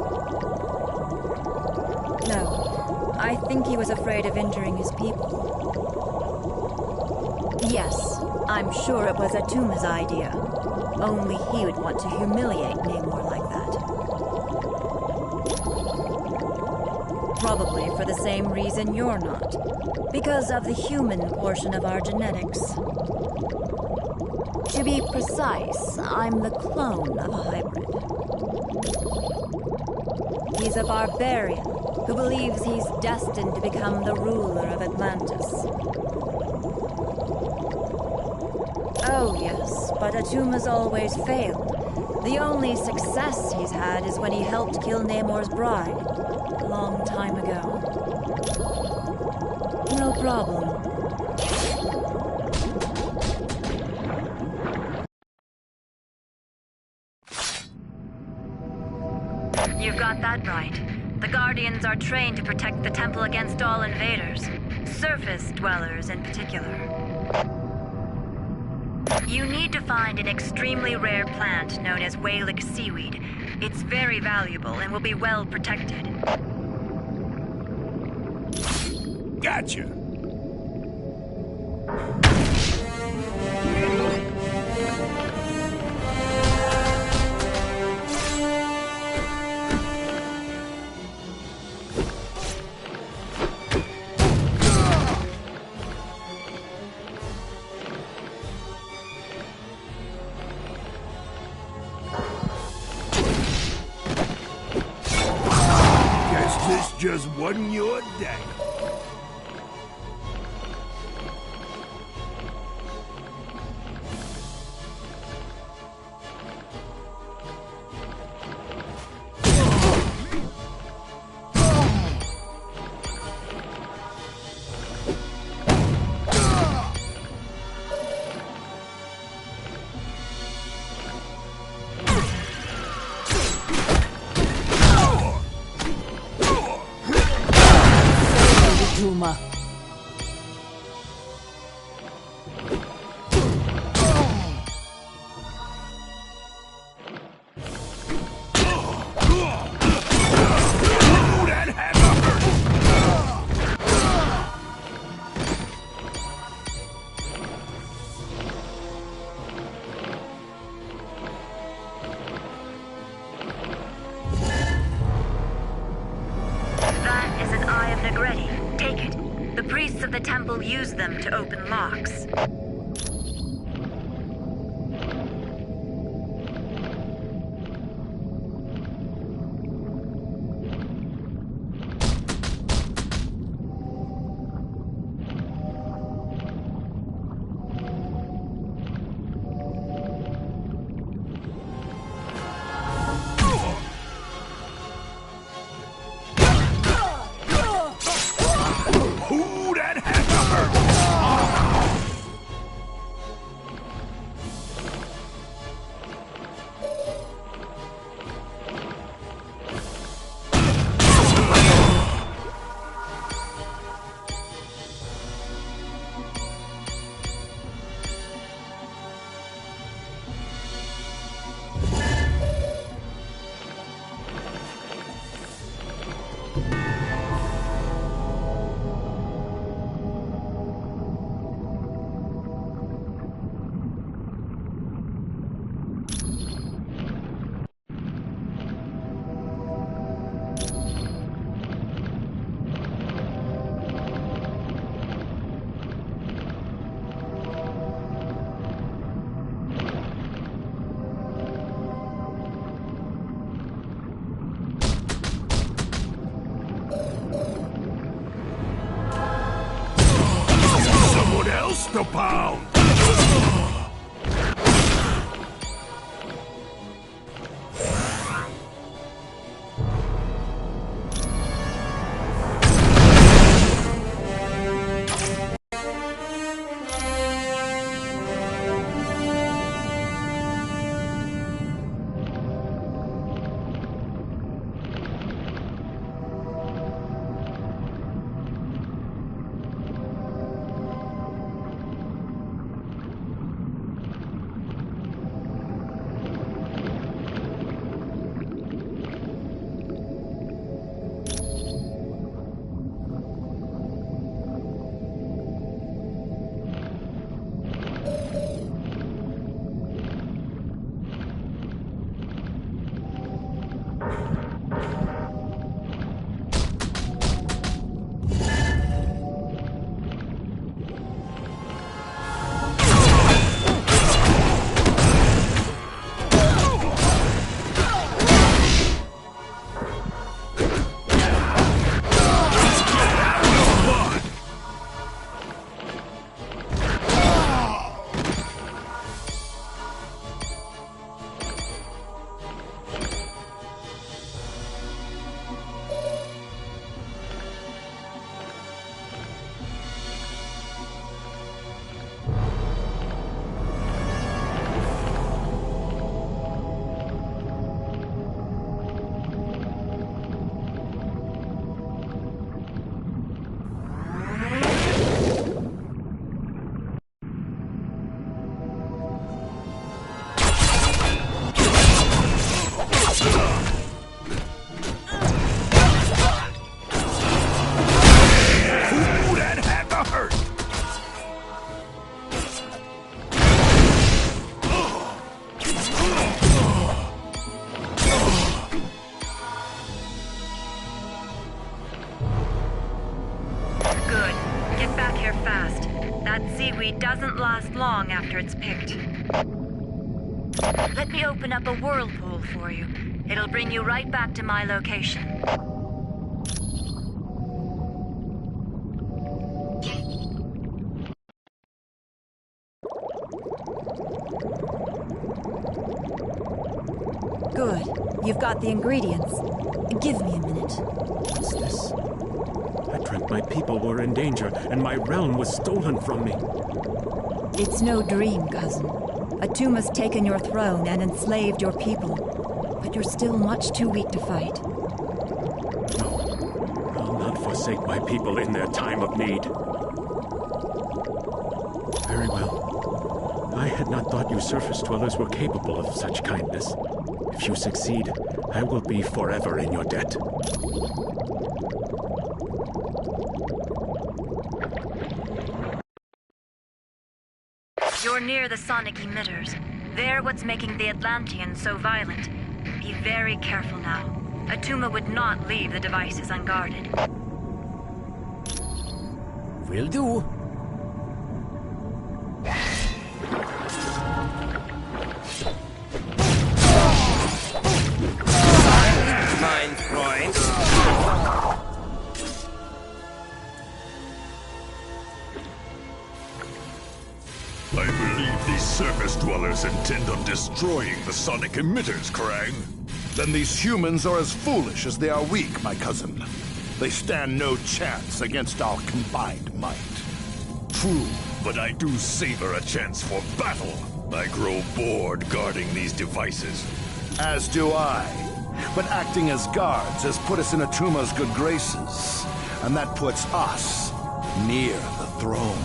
Speaker 20: No, I think he was afraid of injuring his people. Yes, I'm sure it was Atuma's idea. Only he would want to humiliate Namor like that. Probably for the same reason you're not. Because of the human portion of our genetics. To be precise, I'm the clone of a hybrid. He's a barbarian who believes he's destined to become the ruler of Atlantis. Oh yes, but Atuma's always failed. The only success he's had is when he helped kill Namor's bride, a long time ago. No problem. You've got that right. The Guardians are trained to protect the temple against all invaders, surface dwellers in particular. You need to find an extremely rare plant known as Whalek seaweed. It's very valuable and will be well protected.
Speaker 12: Gotcha! Guess this just wasn't your day.
Speaker 4: Atuma.
Speaker 20: That is an Eye of Negretti. Take it. The priests of the temple use them to open locks.
Speaker 3: down!
Speaker 20: Doesn't last long after it's picked. Let me open up a whirlpool for you. It'll bring you right back to my location. Good. You've got the ingredients. Give me a minute.
Speaker 19: What's this? I dreamt my people were in danger, and my realm was stolen from me.
Speaker 20: It's no dream, cousin. Atuma's taken your throne and enslaved your people. But you're still much too weak to fight.
Speaker 19: No. I'll not forsake my people in their time of need. Very well. I had not thought you surface dwellers were capable of such kindness. If you succeed, I will be forever in your debt.
Speaker 20: You're near the sonic emitters. They're what's making the Atlanteans so violent. Be very careful now. Atuma would not leave the devices unguarded.
Speaker 14: Will do.
Speaker 5: Mind points.
Speaker 3: I believe these surface dwellers intend on destroying the sonic emitters, Krang.
Speaker 21: Then these humans are as foolish as they are weak, my cousin. They stand no chance against our combined might.
Speaker 3: True, but I do savor a chance for battle. I grow bored guarding these devices.
Speaker 21: As do I. But acting as guards has put us in Atuma's good graces. And that puts us near the throne.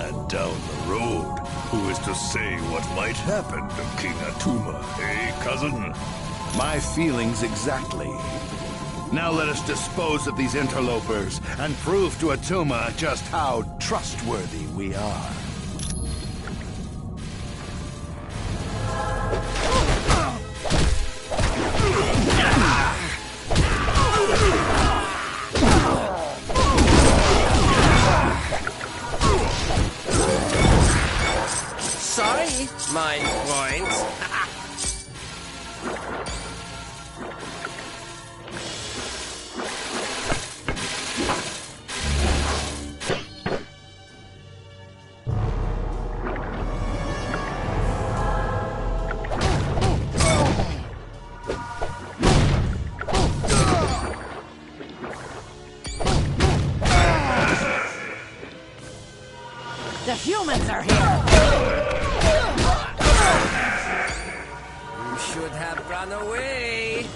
Speaker 3: And down the road, who is to say what might happen to King Atuma, eh, cousin?
Speaker 21: My feelings exactly. Now let us dispose of these interlopers and prove to Atuma just how trustworthy we are.
Speaker 5: Sorry, mind points.
Speaker 9: The humans are here!
Speaker 22: You should have run away!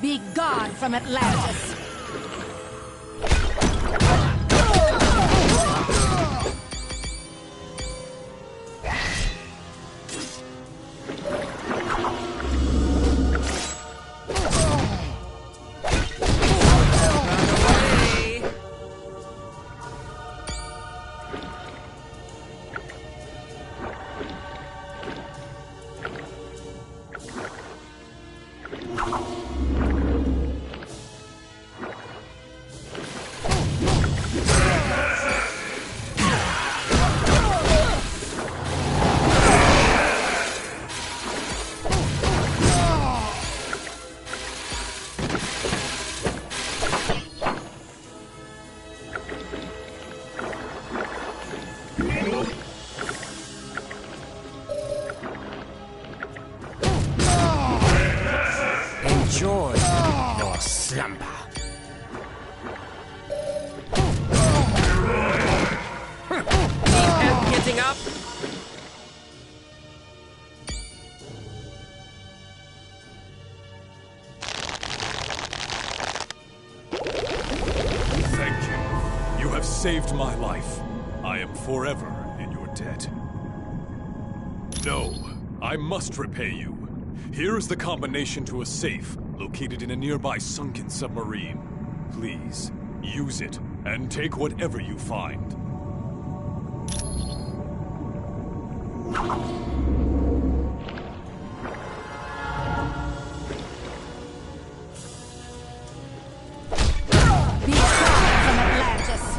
Speaker 9: Be gone from Atlantis!
Speaker 22: Enjoy your slumber. Need help getting up?
Speaker 3: Thank you. You have saved my life. I am forever in your debt. No, I must repay you. Here is the combination to a safe located in a nearby sunken submarine. Please, use it and take whatever you find.
Speaker 9: Be gone from Atlantis!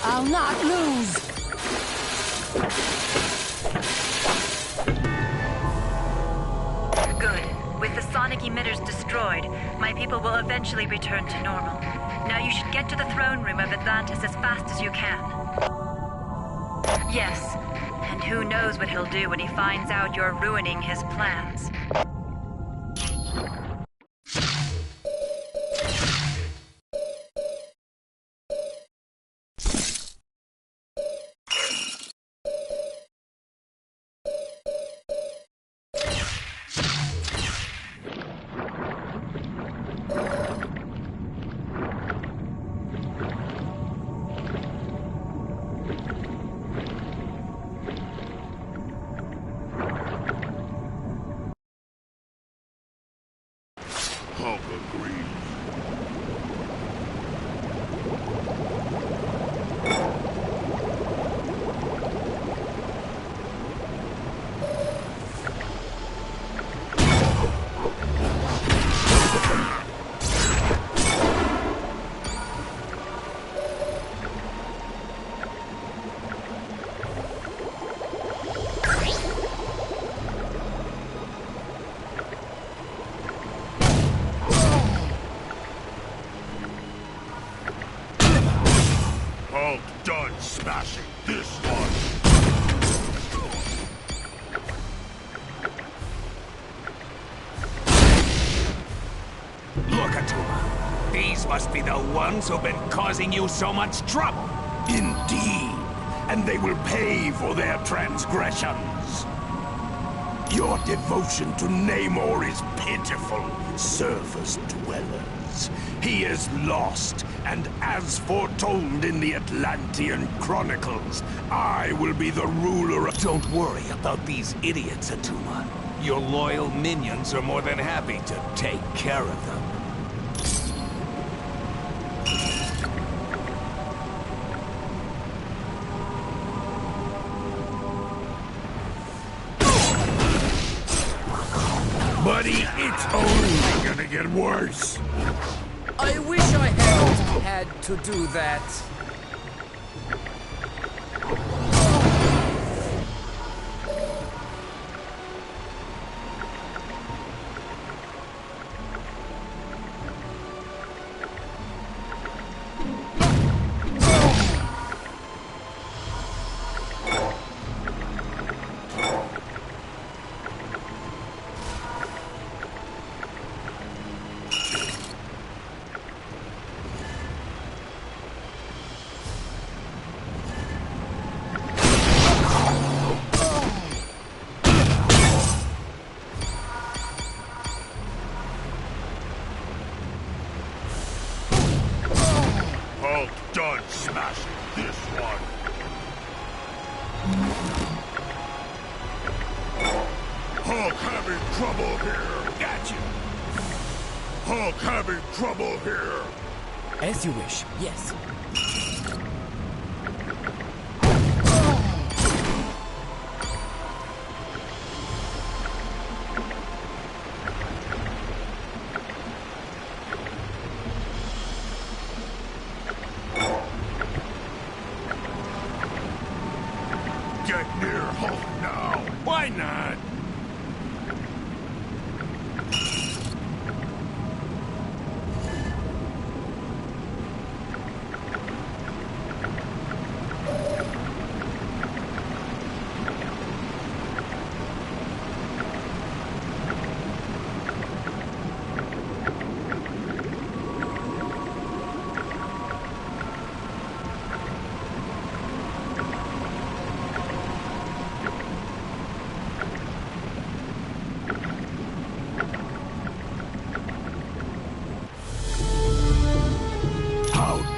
Speaker 9: I'll not lose!
Speaker 23: Good. With the sonic emitters destroyed, my people will eventually return to normal. Now you should get to the throne room of Atlantis as fast as you can. Yes, and who knows what he'll do when he finds out you're ruining his plans.
Speaker 21: Hulk agreed. Hulk done smashing this one.
Speaker 12: Look at them. These must be the ones who've been causing you so much trouble.
Speaker 21: Indeed, and they will pay for their transgressions. Your devotion to Namor is pitiful, surface dwellers. He is lost, and as foretold in the Atlantean Chronicles, I will be the ruler of...
Speaker 12: Don't worry about these idiots, Atuma.
Speaker 21: Your loyal minions are more than happy to take care of them. Buddy, it's only gonna get worse.
Speaker 10: I wish I hadn't had to do that.
Speaker 21: Done smashing this one. Hulk having trouble here. Got you. Hulk having trouble here.
Speaker 10: As you wish, yes.
Speaker 21: Get near Hulk now. Why not?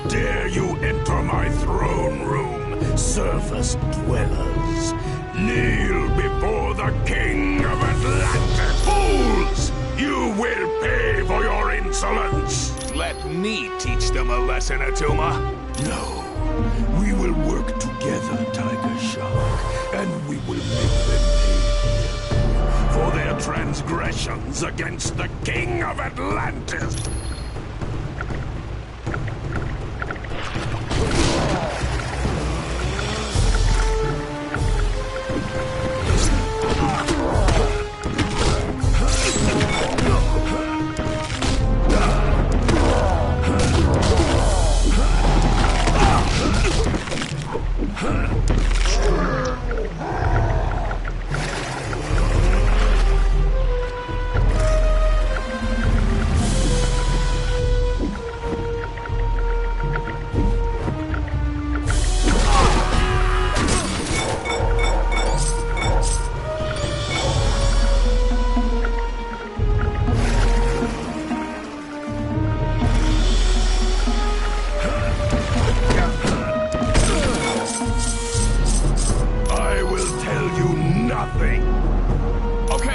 Speaker 21: Dare you enter my throne room, surface dwellers? Kneel before the King of Atlantis! Fools! You will pay for your insolence! Let me teach them a lesson, Atuma. No, we will work together, Tiger Shark, and we will make them pay for their transgressions against the King of Atlantis!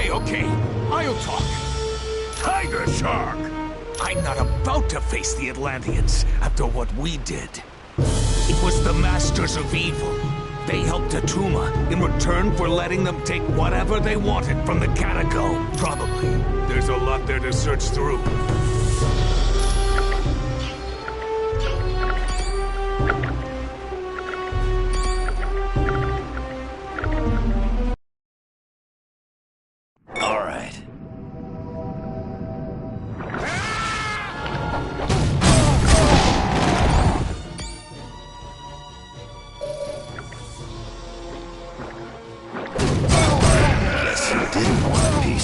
Speaker 21: Okay, I'll talk. Tiger Shark! I'm not about to face the Atlanteans after what we did. It was the Masters of Evil. They helped Atuma in return for letting them take whatever they wanted from the catacomb. Probably. There's a lot there to search through.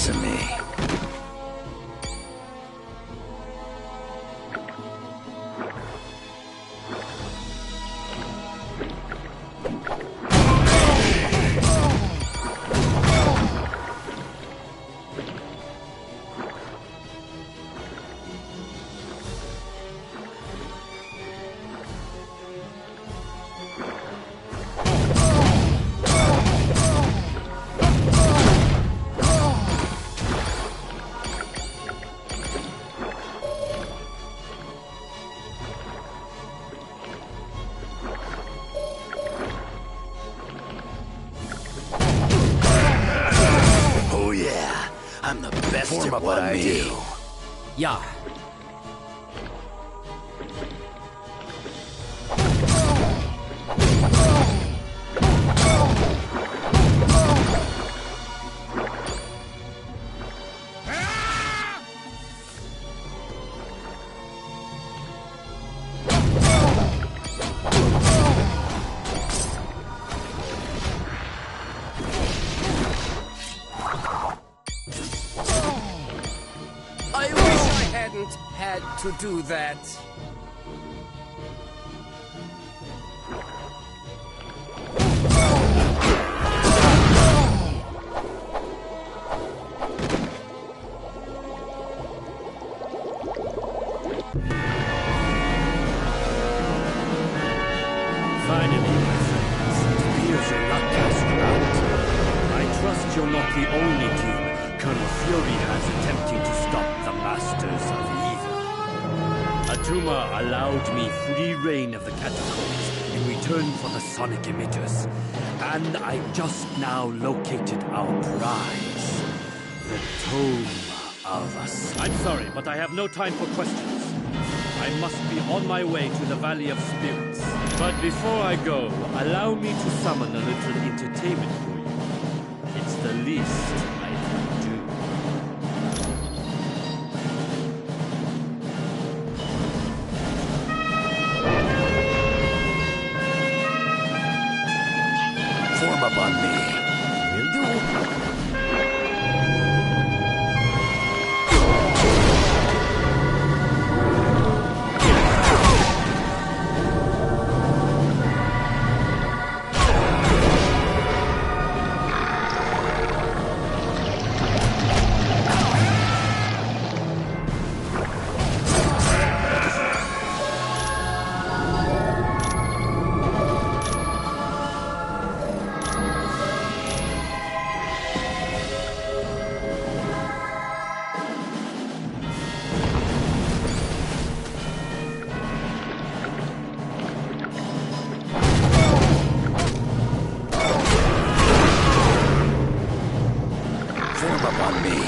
Speaker 8: To me. I'm the best at what I do.
Speaker 22: Yeah.
Speaker 10: Had to do that.
Speaker 12: Finally, my friends, it appears you're not cast out. I trust you're not the only team Colonel Fury has attempting to stop the Masters of Evil. Atuma allowed me free reign of the catacombs in return for the sonic emitters, and I just now located our prize, the Tome of Us. I'm sorry, but I have no time for questions. I must be on my way to the Valley of Spirits. But before I go, allow me to summon a little entertainment for you. It's the least I can do.
Speaker 8: Form up on me. Will do. Form up on me.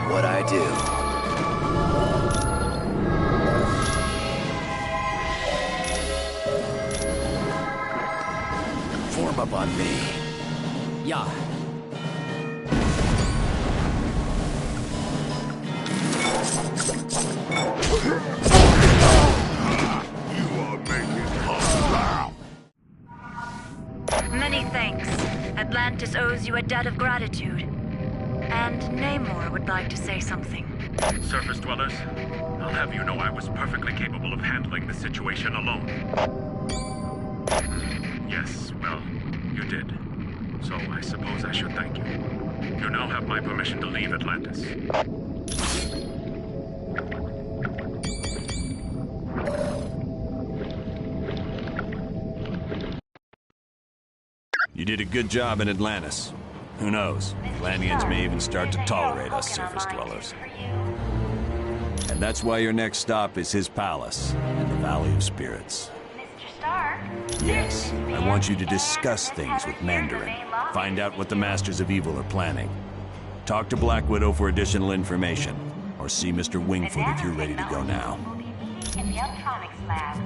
Speaker 8: What I do. Form up on me.
Speaker 22: Yeah.
Speaker 21: You are making us laugh.
Speaker 23: Many thanks. Atlantis owes you a debt of gratitude. And Namor would like to say something.
Speaker 15: Surface dwellers, I'll have you know I was perfectly capable of handling the situation alone. Yes, well, you did. So I suppose I should thank you. You now have my permission to leave Atlantis.
Speaker 2: You did a good job in Atlantis. Who knows? Atlanteans may even start to tolerate us surface dwellers. And that's why your next stop is his palace in the Valley of Spirits.
Speaker 13: Mr. Stark?
Speaker 2: Yes, I want you to discuss things with Mandarin. Find out what the Masters of Evil are planning. Talk to Black Widow for additional information. Or see Mr. Wingfoot if you're ready to go now.
Speaker 13: In the electronics lab.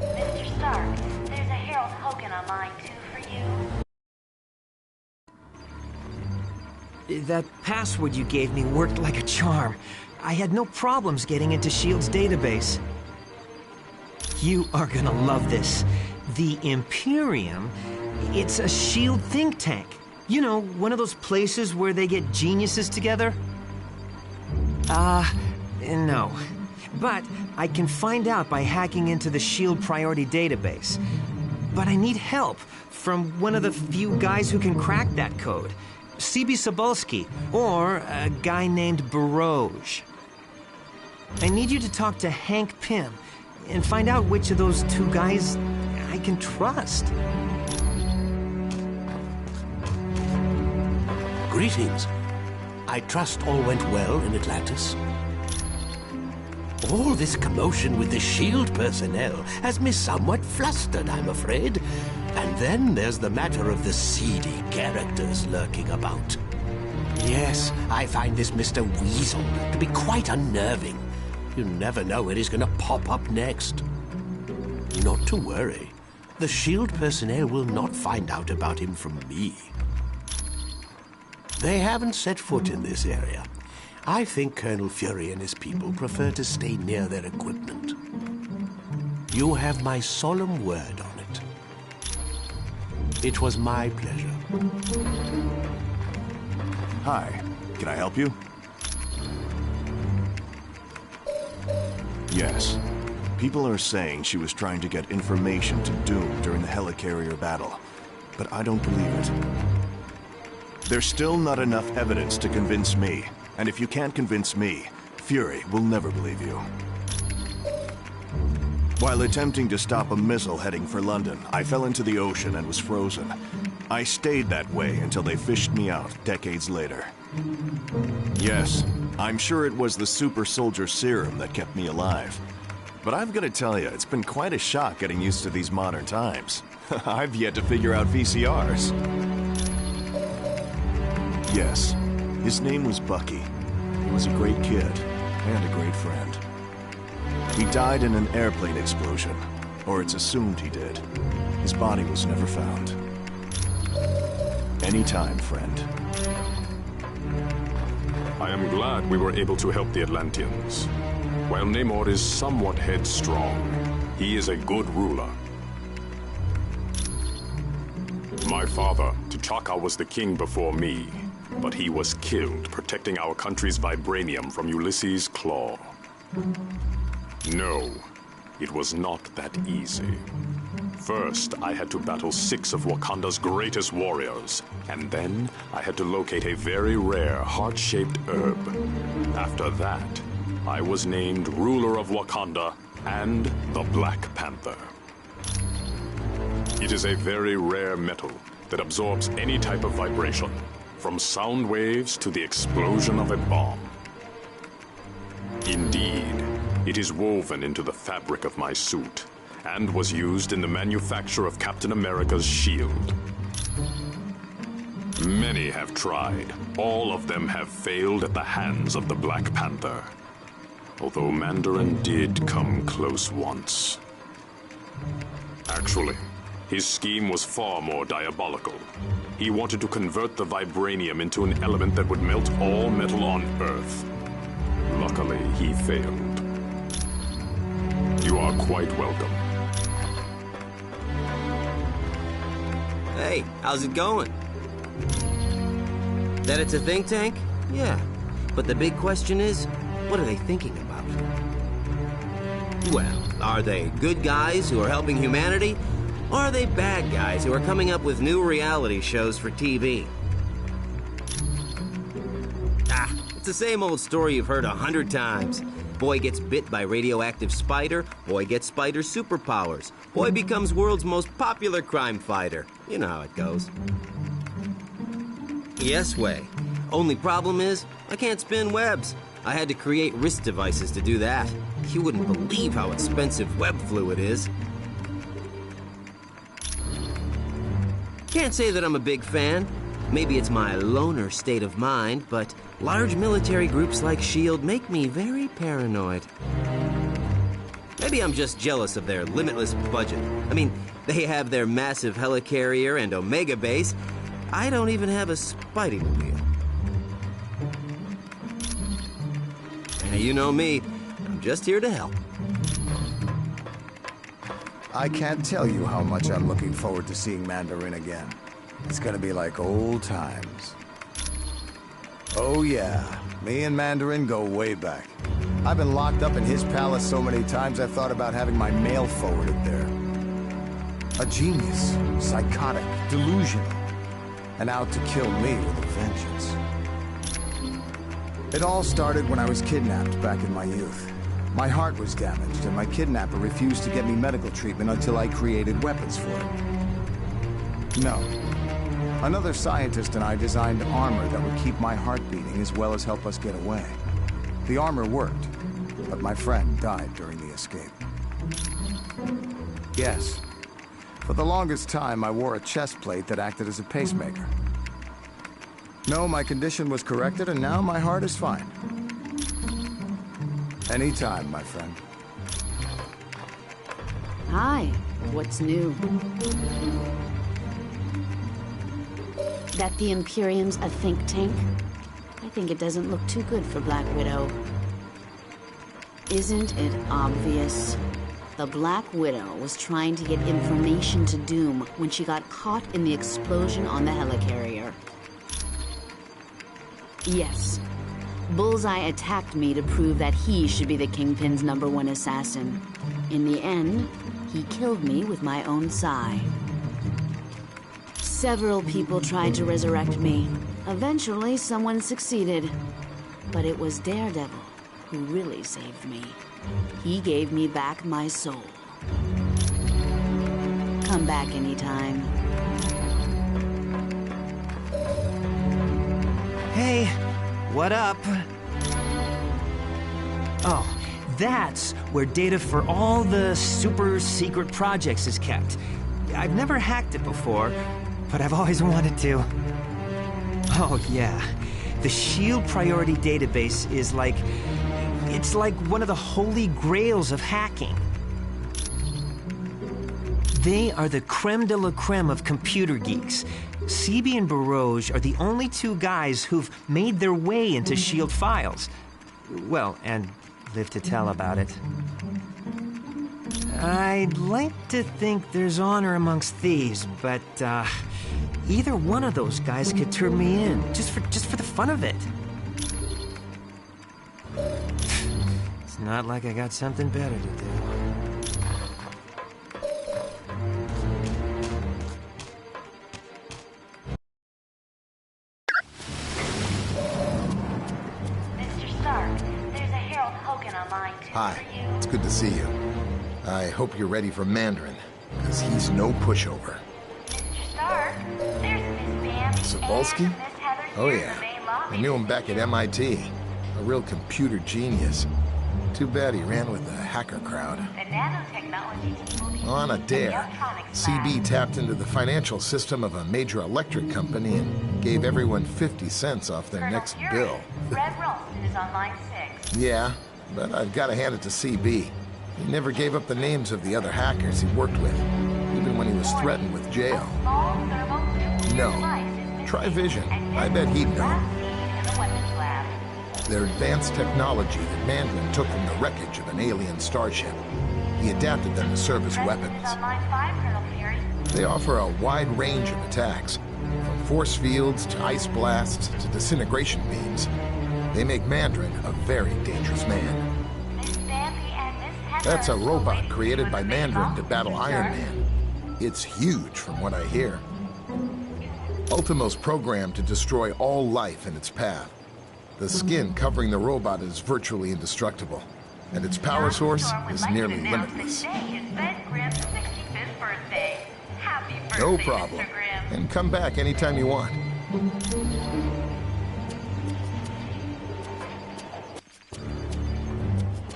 Speaker 13: Mr. Stark, there's a Harold Hogan on line 2 for you.
Speaker 10: That password you gave me worked like a charm. I had no problems getting into S.H.I.E.L.D.'s database. You are gonna love this. The Imperium, it's a S.H.I.E.L.D. think tank. You know, one of those places where they get geniuses together? No. But I can find out by hacking into the S.H.I.E.L.D. priority database. But I need help from one of the few guys who can crack that code. C.B. Cebulski, or a guy named Baroge. I need you to talk to Hank Pym and find out which of those two guys I can trust.
Speaker 14: Greetings. I trust all went well in Atlantis. All this commotion with the S.H.I.E.L.D. personnel has me somewhat flustered, I'm afraid. And then there's the matter of the seedy characters lurking about. Yes, I find this Mr. Weasel to be quite unnerving. You never know where he's gonna pop up next. Not to worry. The S.H.I.E.L.D. personnel will not find out about him from me. They haven't set foot in this area. I think Colonel Fury and his people prefer to stay near their equipment. You have my solemn word on it. It was my pleasure.
Speaker 11: Hi, can I help you? Yes. People are saying she was trying to get information to Doom during the helicarrier battle, but I don't believe it. There's still not enough evidence to convince me, and if you can't convince me, Fury will never believe you. While attempting to stop a missile heading for London, I fell into the ocean and was frozen. I stayed that way until they fished me out decades later. Yes, I'm sure it was the super soldier serum that kept me alive. But I've got to tell you, it's been quite a shock getting used to these modern times. I've yet to figure out VCRs. Yes, his name was Bucky. He was a great kid and a great friend. He died in an airplane explosion, or it's assumed he did. His body was never found. Anytime, friend.
Speaker 15: I am glad we were able to help the Atlanteans. While Namor is somewhat headstrong, he is a good ruler. My father, T'Chaka, was the king before me, but he was killed protecting our country's vibranium from Ulysses' claw. No, it was not that easy. First, I had to battle 6 of Wakanda's greatest warriors, and then I had to locate a very rare heart-shaped herb. After that, I was named ruler of Wakanda and the Black Panther. It is a very rare metal that absorbs any type of vibration, from sound waves to the explosion of a bomb. Indeed, it is woven into the fabric of my suit, and was used in the manufacture of Captain America's shield. Many have tried. All of them have failed at the hands of the Black Panther. Although Mandarin did come close once. Actually, his scheme was far more diabolical. He wanted to convert the vibranium into an element that would melt all metal on Earth. Luckily, he failed. You are quite welcome.
Speaker 5: Hey, how's it going? That it's a think tank? Yeah. But the big question is, what are they thinking about? Well, are they good guys who are helping humanity? Or are they bad guys who are coming up with new reality shows for TV? It's the same old story you've heard 100 times. Boy gets bit by radioactive spider, boy gets spider superpowers. Boy becomes world's most popular crime fighter. You know how it goes. Yes, Way. Only problem is, I can't spin webs. I had to create wrist devices to do that. You wouldn't believe how expensive web fluid is. Can't say that I'm a big fan. Maybe it's my loner state of mind, but large military groups like S.H.I.E.L.D. make me very paranoid. Maybe I'm just jealous of their limitless budget. I mean, they have their massive helicarrier and Omega base. I don't even have a Spidey-mobile. And you know me, I'm just here to help.
Speaker 6: I can't tell you how much I'm looking forward to seeing Mandarin again. It's gonna be like old times. Oh yeah, me and Mandarin go way back. I've been locked up in his palace so many times I've thought about having my mail forwarded there. A genius, psychotic, delusional, and out to kill me with a vengeance. It all started when I was kidnapped back in my youth. My heart was damaged, and my kidnapper refused to get me medical treatment until I created weapons for it. No. Another scientist and I designed armor that would keep my heart beating as well as help us get away. The armor worked, but my friend died during the escape. Yes. For the longest time, I wore a chest plate that acted as a pacemaker. No, my condition was corrected, and now my heart is fine. Anytime, my friend.
Speaker 17: Hi. What's new? That the Imperium's a think tank? I think it doesn't look too good for Black Widow. Isn't it obvious? The Black Widow was trying to get information to Doom when she got caught in the explosion on the helicarrier. Yes. Bullseye attacked me to prove that he should be the Kingpin's #1 assassin. In the end, he killed me with my own Psi. Several people tried to resurrect me. Eventually, someone succeeded. But it was Daredevil who really saved me. He gave me back my soul. Come back anytime.
Speaker 10: Hey, what up? Oh, that's where data for all the super secret projects is kept. I've never hacked it before, but I've always wanted to. Oh, yeah. The S.H.I.E.L.D. priority database is like... It's like one of the holy grails of hacking. They are the creme de la creme of computer geeks. CB and Barouge are the only two guys who've made their way into S.H.I.E.L.D. files. Well, and live to tell about it. I'd like to think there's honor amongst thieves, but either one of those guys could turn me in, just for the fun of it. It's not like I got something better to do.
Speaker 13: Mr. Stark, there's a Harold Hogan online too.
Speaker 16: Hi, it's good to see you. I hope you're ready for Mandarin, because he's no pushover.
Speaker 13: Mr. Stark, there's Miss Bambi
Speaker 16: Cebulski?
Speaker 13: and Miss Heather
Speaker 16: Oh
Speaker 13: here in
Speaker 16: yeah,
Speaker 13: the main lobby.
Speaker 16: I knew him back at MIT. A real computer genius. Too bad he ran with the hacker crowd.
Speaker 13: The nanotechnology team will be
Speaker 16: On a
Speaker 13: using
Speaker 16: dare,
Speaker 13: electronics
Speaker 16: CB tapped into the financial system of a major electric company and gave everyone 50 cents off their
Speaker 13: Colonel
Speaker 16: next
Speaker 13: Fury,
Speaker 16: bill.
Speaker 13: Red Ralston is on line 6.
Speaker 16: Yeah, but I've got to hand it to CB. He never gave up the names of the other hackers he worked with, even when he was threatened with jail.
Speaker 13: Small thermal
Speaker 16: No.
Speaker 13: device is
Speaker 16: Try Vision. I bet he'd know.
Speaker 13: in the weapons lab.
Speaker 16: They're advanced technology that Mandarin took from the wreckage of an alien starship. He adapted them to serve as weapons.
Speaker 13: On line 5, Colonel Fury.
Speaker 16: They offer a wide range of attacks, from force fields to ice blasts to disintegration beams. They make Mandarin a very dangerous man.
Speaker 13: Miss Bambi and Miss Heather.
Speaker 16: That's a robot created by Mandarin to battle Iron Man. It's huge from what I hear. Ultimo's programmed to destroy all life in its path. The skin covering the robot is virtually indestructible, and its power source is nearly limitless.
Speaker 13: Today is Ben Grimm's 65th birthday. Happy birthday,
Speaker 16: No problem.
Speaker 13: Mr. Grimm.
Speaker 16: And come back anytime you want.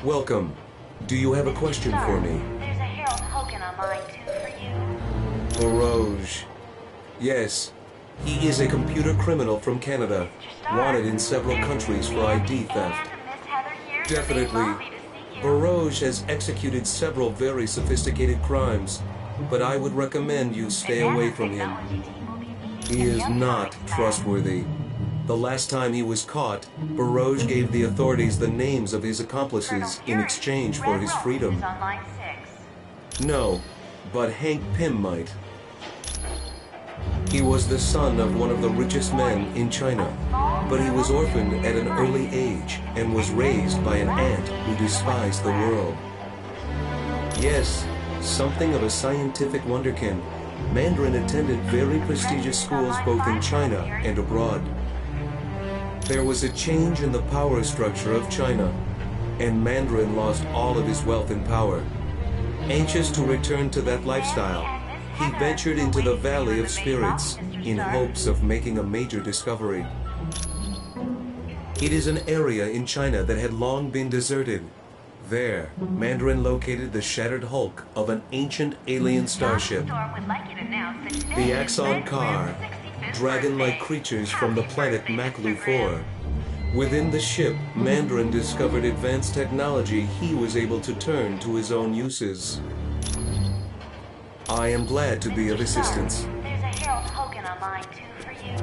Speaker 1: Welcome. Do you have a question for me?
Speaker 13: There's a Harold Hogan on line 2 for you.
Speaker 1: Barouge. Yes. He is a computer criminal from Canada, wanted in several countries for ID theft. Definitely. Barouge has executed several very sophisticated crimes, but I would recommend you stay away from him. He is not trustworthy. The last time he was caught, Barouge gave the authorities the names of his accomplices in exchange for his freedom. No, but Hank Pym might. He was the son of one of the richest men in China, but he was orphaned at an early age and was raised by an aunt who despised the world. Yes, something of a scientific wonderkin, Mandarin attended very prestigious schools both in China and abroad. There was a change in the power structure of China, and Mandarin lost all of his wealth and power. Anxious to return to that lifestyle, he ventured into the Valley of Spirits in hopes of making a major discovery. It is an area in China that had long been deserted. There, Mandarin located the shattered hulk of an ancient alien starship. The Axon Car, dragon-like creatures from the planet Maklu 4. Within the ship, Mandarin discovered advanced technology he was able to turn to his own uses. I am glad to be of assistance.
Speaker 13: There's a Harold Hogan on line 2 for you.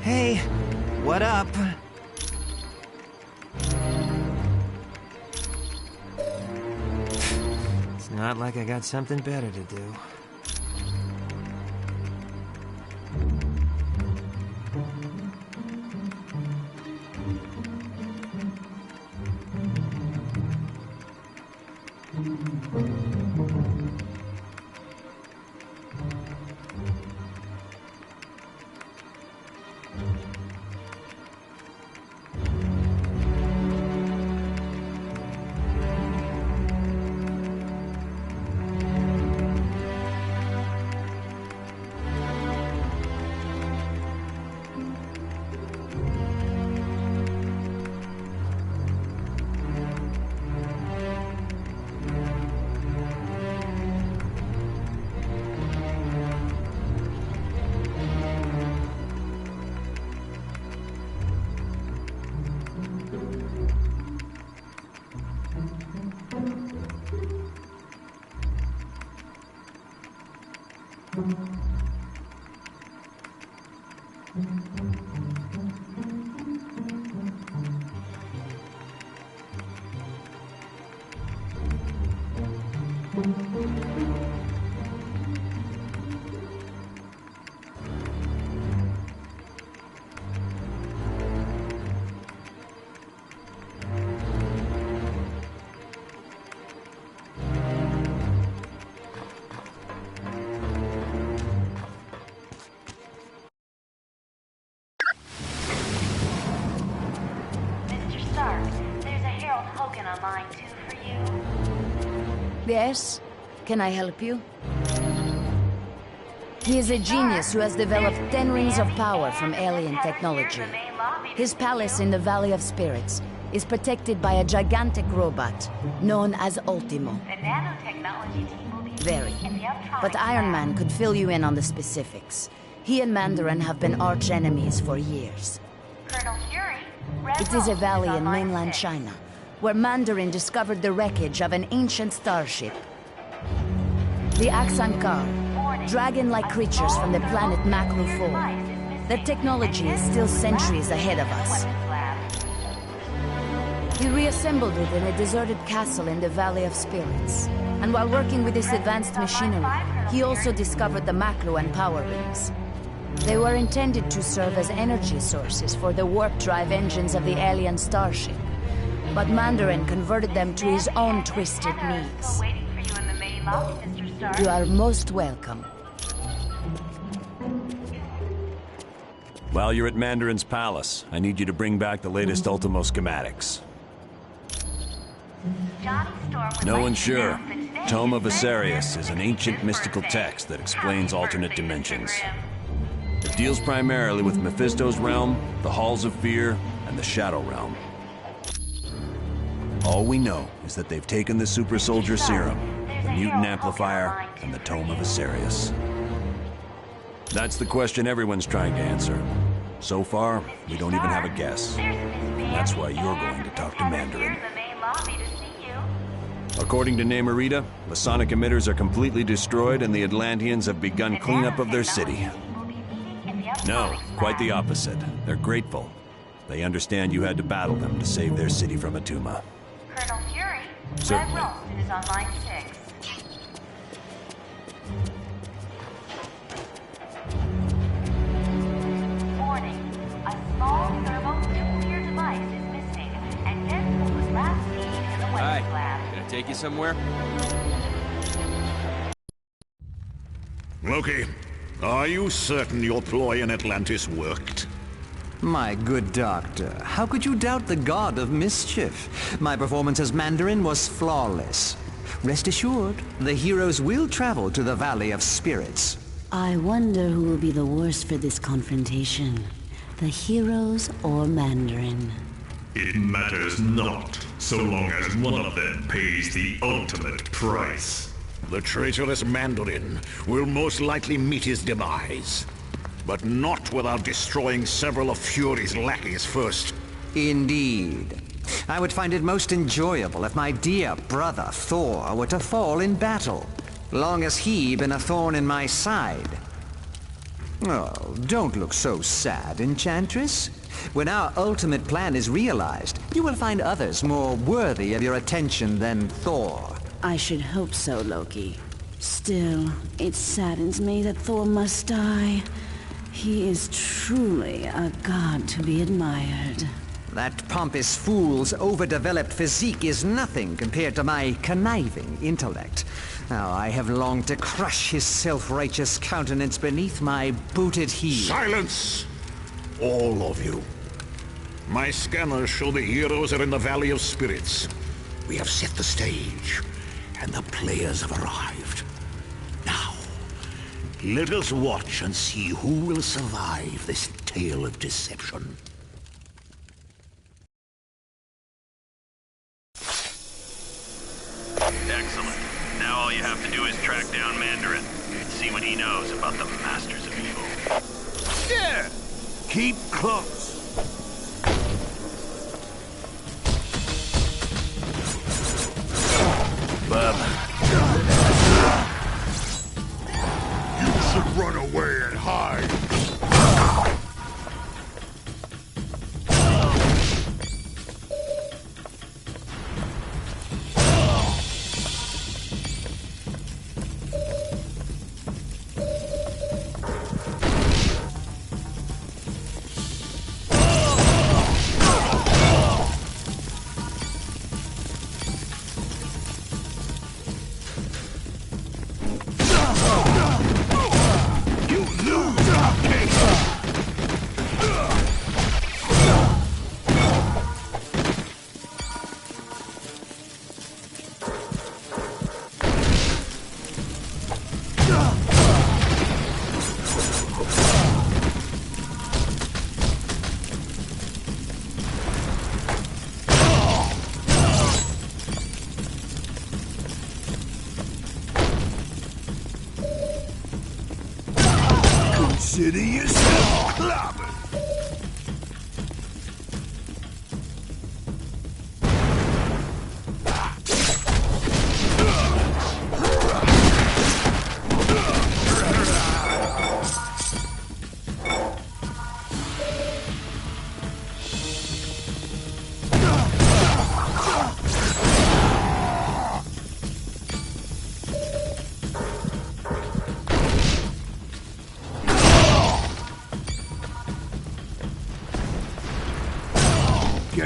Speaker 10: Hey, what up? It's not like I got something better to do.
Speaker 9: Yes? Can I help you? He is a genius who has developed 10 rings of power from alien technology. His palace in the Valley of Spirits is protected by a gigantic robot known as Ultimo.
Speaker 13: The nanotechnology team will be
Speaker 9: Very.
Speaker 13: in the uptronic
Speaker 9: But Iron Man could fill you in on the specifics. He and Mandarin have been arch enemies for years.
Speaker 13: Colonel Fury, Red
Speaker 9: It is a
Speaker 13: Rose
Speaker 9: valley
Speaker 13: on
Speaker 9: in
Speaker 13: line
Speaker 9: mainland
Speaker 13: 6.
Speaker 9: China, where Mandarin discovered the wreckage of an ancient starship. The Axon Car, dragon-like creatures from the planet Maklu 4. The technology is still centuries ahead of us. He reassembled it in a deserted castle in the Valley of Spirits. And while working with this advanced machinery, he also discovered the Maklu and power rings. They were intended to serve as energy sources for the warp drive engines of the alien starship. but Mandarin converted them to his own twisted needs. You are most welcome.
Speaker 2: While you're at Mandarin's palace, I need you to bring back the latest Ultimo schematics. No one's sure. Tome of Asarius is an ancient mystical text that explains alternate dimensions. It deals primarily with Mephisto's realm, the Halls of Fear, and the Shadow Realm. All we know is that they've taken the Super Soldier Serum, the Mutant Amplifier, and the Tome of Asarius. That's the question everyone's trying to answer. So far, we don't even have a guess. And that's why you're going to talk to Mandarin. According to Namorita, the sonic emitters are completely destroyed and the Atlanteans have begun cleanup of their city. No, quite the opposite. They're grateful. They understand you had to battle them to save their city from Atuma.
Speaker 13: Colonel Fury,
Speaker 2: Certainly.
Speaker 13: Red Wolf is on line 6. Warning, a small thermonuclear device is missing, and Deadpool was last seen in the weapons lab.
Speaker 4: Gonna take you somewhere?
Speaker 7: Loki, are you certain your ploy in Atlantis worked?
Speaker 18: My good doctor, how could you doubt the god of mischief? My performance as Mandarin was flawless. Rest assured, the heroes will travel to the Valley of Spirits.
Speaker 17: I wonder who will be the worst for this confrontation. The heroes or Mandarin?
Speaker 24: It matters not, so long as one of them pays the ultimate price.
Speaker 7: The traitorous Mandarin will most likely meet his demise. But not without destroying several of Fury's lackeys first.
Speaker 18: Indeed. I would find it most enjoyable if my dear brother Thor were to fall in battle, long as he been a thorn in my side. Oh, don't look so sad, Enchantress. When our ultimate plan is realized, you will find others more worthy of your attention than Thor.
Speaker 17: I should hope so, Loki. Still, it saddens me that Thor must die. He is truly a god to be admired.
Speaker 18: That pompous fool's overdeveloped physique is nothing compared to my conniving intellect. Now, I have longed to crush his self-righteous countenance beneath my booted heel.
Speaker 7: Silence! All of you. My scanners show the heroes are in the Valley of Spirits. We have set the stage, and the players have arrived. Now, let us watch and see who will survive this tale of deception.
Speaker 2: Excellent. Now all you have to do is track down Mandarin and see what he knows about the Masters of Evil.
Speaker 7: Yeah! Keep close.
Speaker 24: You should run away and hide.
Speaker 7: Consider yourself clobbered.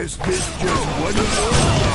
Speaker 21: Is this just one more?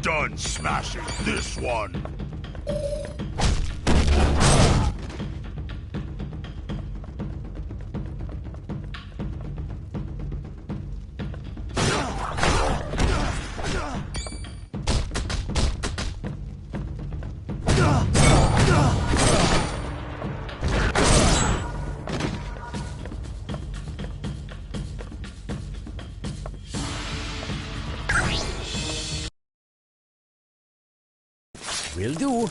Speaker 21: Done smashing this one.
Speaker 12: Will do.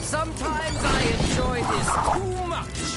Speaker 3: Sometimes I enjoy this too much.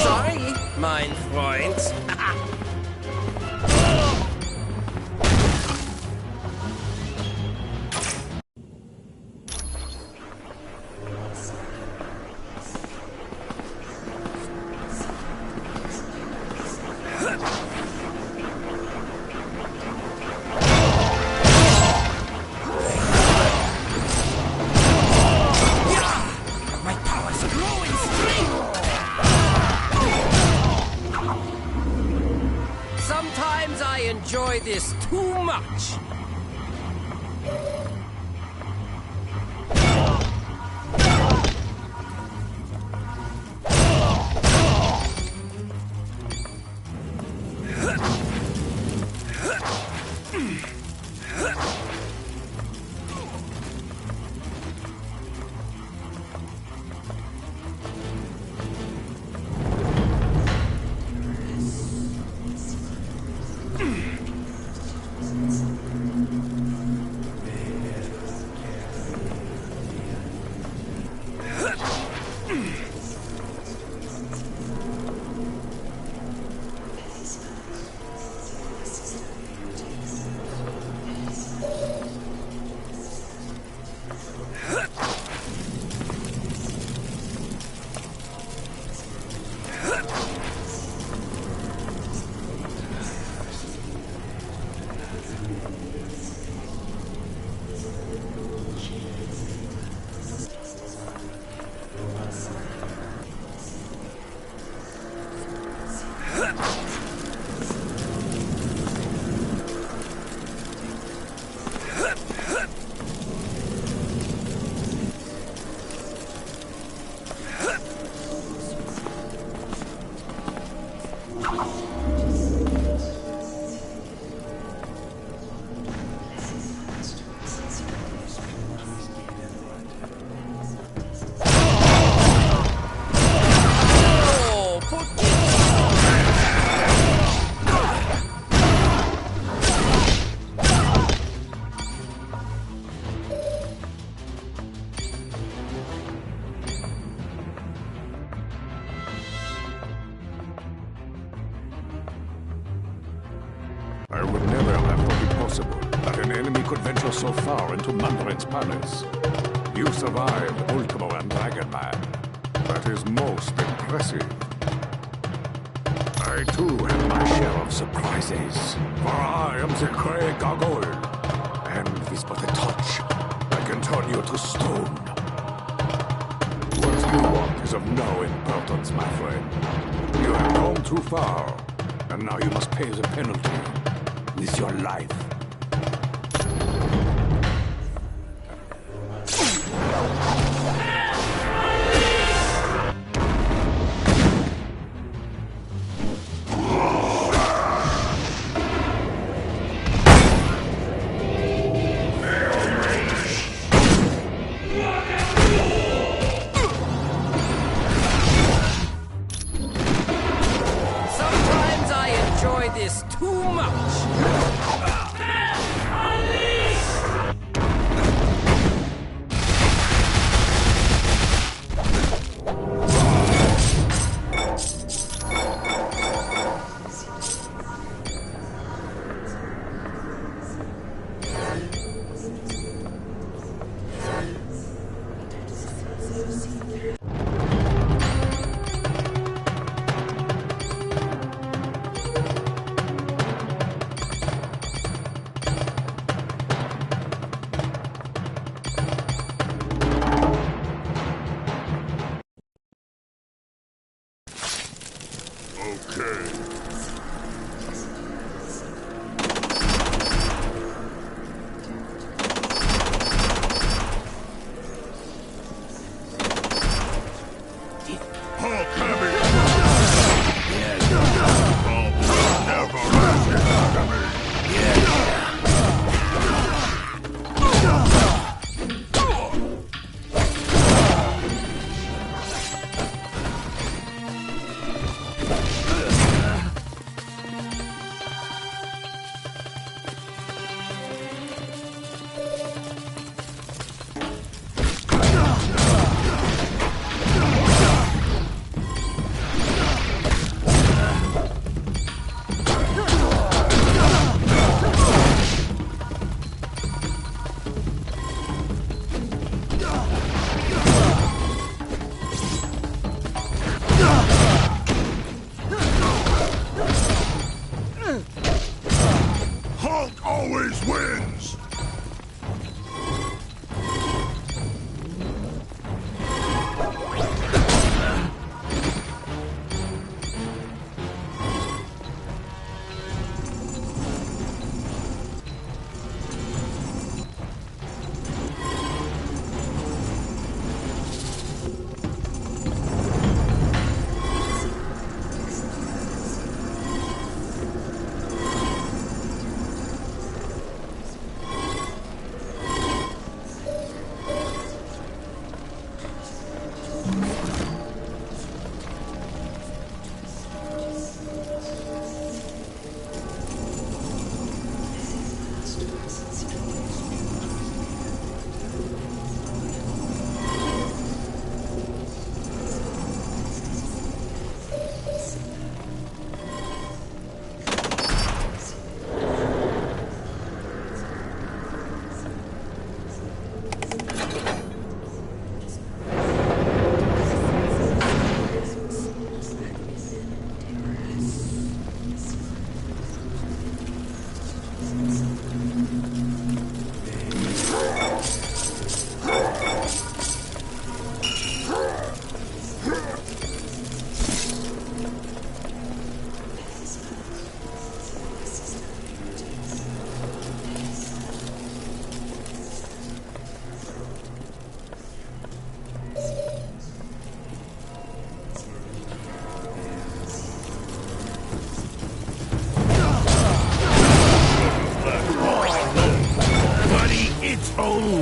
Speaker 3: Sorry, mein Freund. My powers grow in strength. Sometimes I enjoy this too much.
Speaker 7: I would never have thought it possible that an enemy could venture so far into Mandarin's palace. You survived Ultimo and Dragon Man. That is most impressive. I too have my share of surprises, for I am the Grey Gargoyle, and with but a touch, I can turn you to stone. What you want is of no importance, my friend. You have gone too far, and now you must pay the penalty with your life.
Speaker 3: Sometimes I enjoy this too much.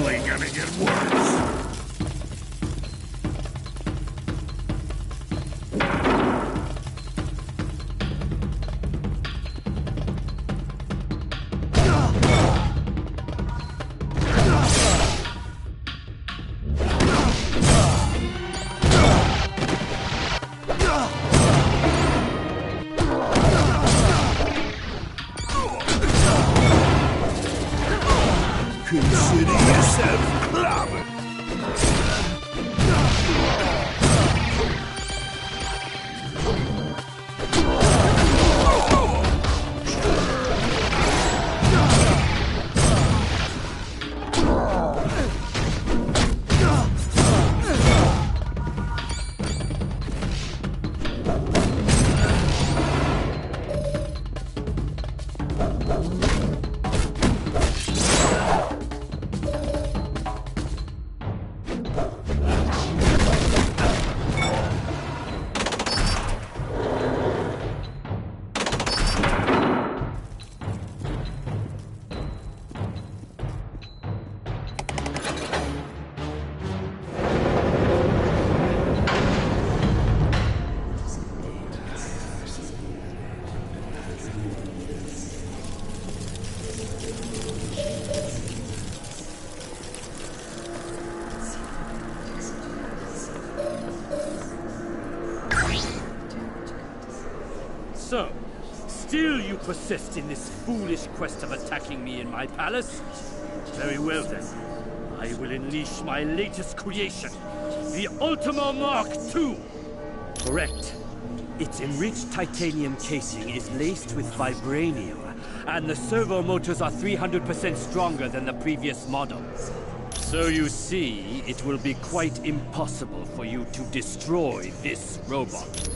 Speaker 7: only gonna get worse. Consider yourself clobbered.
Speaker 12: So, still you persist in this foolish quest of attacking me in my palace? Very well then. I will unleash my latest creation, the Ultima Mark II! Correct. Its enriched titanium casing is laced with vibranium, and the servo motors are 300% stronger than the previous model. So you see, it will be quite impossible for you to destroy this robot.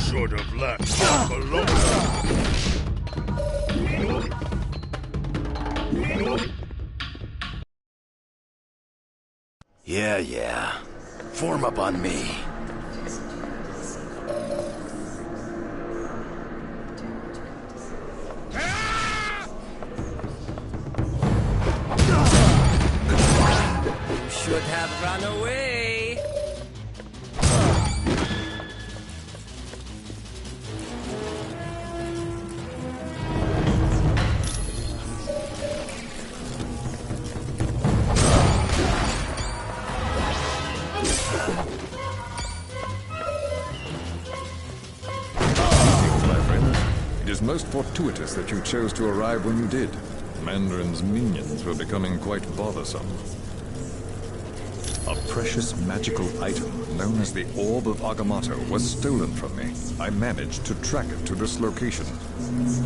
Speaker 7: Should have left that alone.
Speaker 21: Yeah. Form up on me.
Speaker 3: You should have run away.
Speaker 4: It is most fortuitous that you chose to arrive when you did. Mandarin's minions were becoming quite bothersome. A precious magical item known as the Orb of Agamotto was stolen from me. I managed to track it to this location.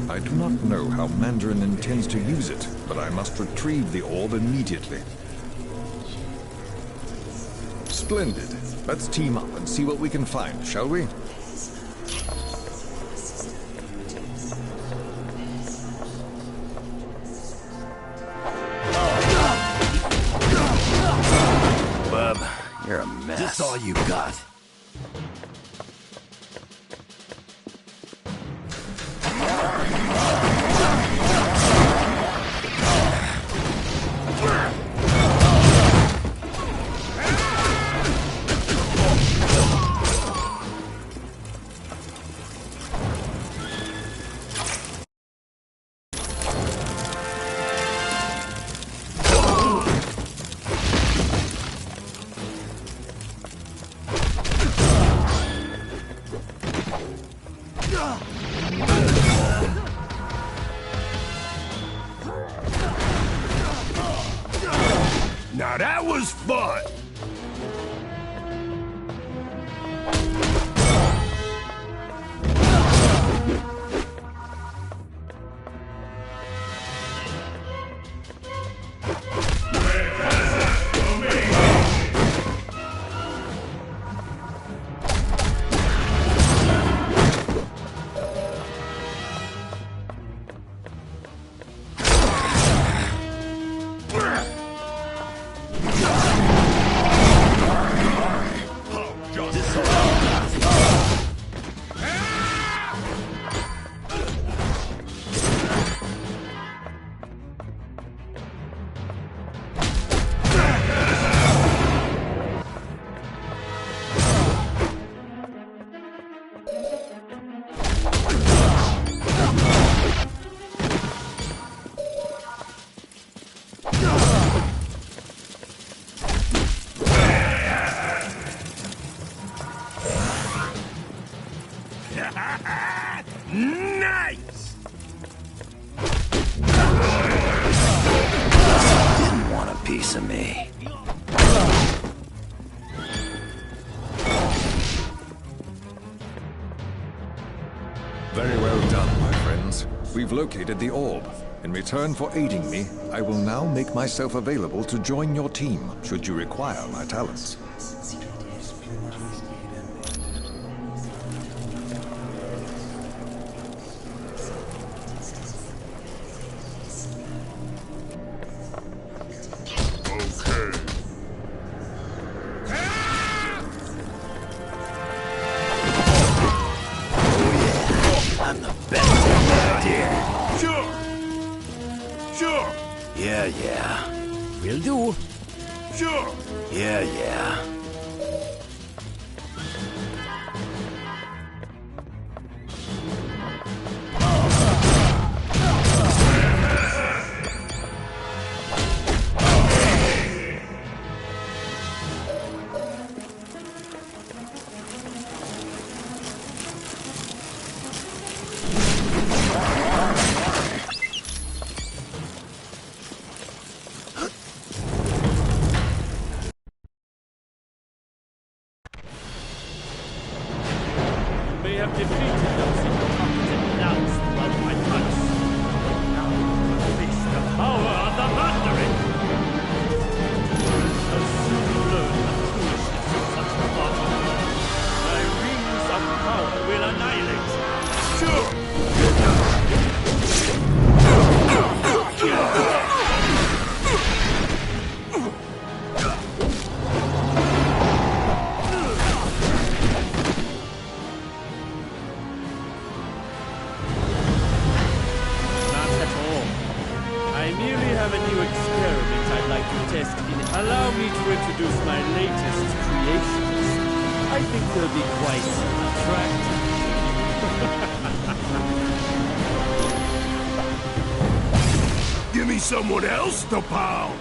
Speaker 4: I do not know how Mandarin intends to use it, but I must retrieve the orb immediately. Splendid. Let's team up and see what we can find, shall we?
Speaker 21: Bub, you're a mess. That's all you got.
Speaker 7: Now that was fun!
Speaker 2: Sesame.
Speaker 4: Very well done, my friends. We've located the orb. In return for aiding me, I will now make myself available to join your team, should you require my talents.
Speaker 3: Will do.
Speaker 21: Sure.
Speaker 3: Yeah.
Speaker 12: May have defeated those incompetent louts throughout my palace. Now you will face the power of the Mandarin! I'll soon learn the foolishness of such thought. My rings of power will annihilate. I merely have a new experiment I'd like to test in it. Allow me to introduce my latest creations. I think they'll be quite attractive.
Speaker 21: Give me someone else to pound!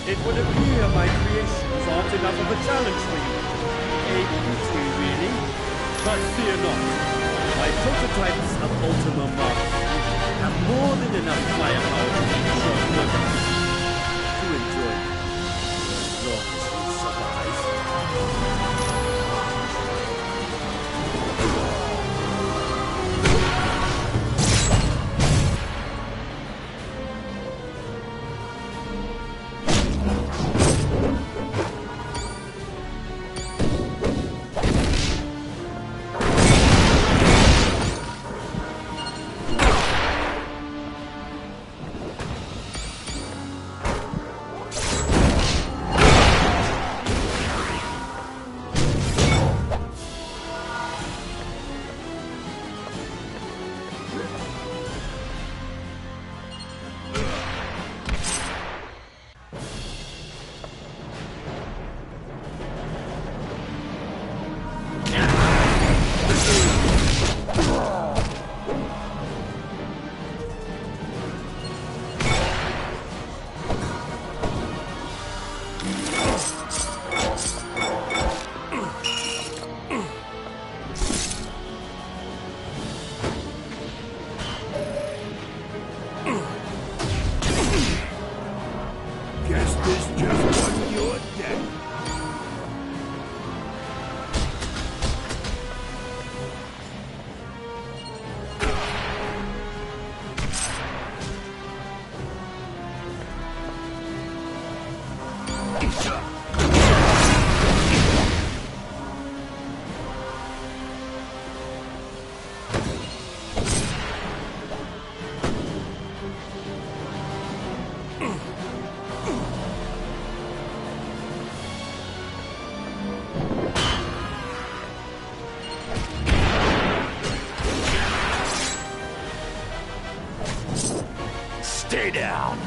Speaker 12: It would appear my creations aren't enough of a challenge for you. A pity, really. But fear not. My prototypes of Ultima Mark have more than enough firepower to make short work of you to enjoy them. As long as you survive.
Speaker 21: Guess this just wasn't your day. Stay down.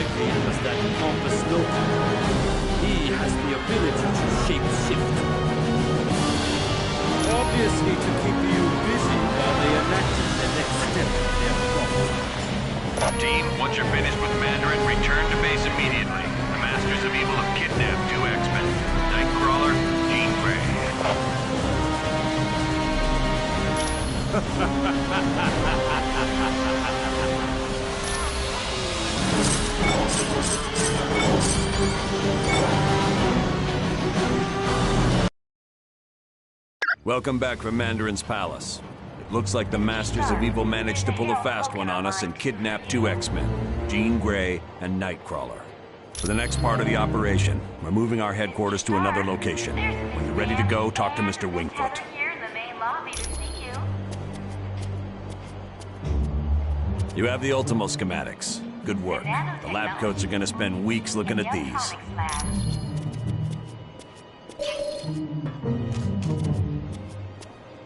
Speaker 12: likely it was that pompous Loki. He has the ability to shape-shift. Obviously to keep you busy while they enacted the next step of their plot.
Speaker 2: Team, once you're finished with Mandarin, return to base immediately. The Masters of Evil have kidnapped 2 X-Men. Nightcrawler, Jean Grey. Welcome back from Mandarin's palace. It looks like the Masters of Evil managed to pull a fast one on us and kidnap 2 X-Men, Jean Grey and Nightcrawler. For the next part of the operation, we're moving our headquarters to another location. When you're ready to go, talk to Mr. Wingfoot.
Speaker 13: Here in the main lobby to see you.
Speaker 2: You have the Ultimo schematics. Good work. The lab coats are gonna spend weeks looking at these.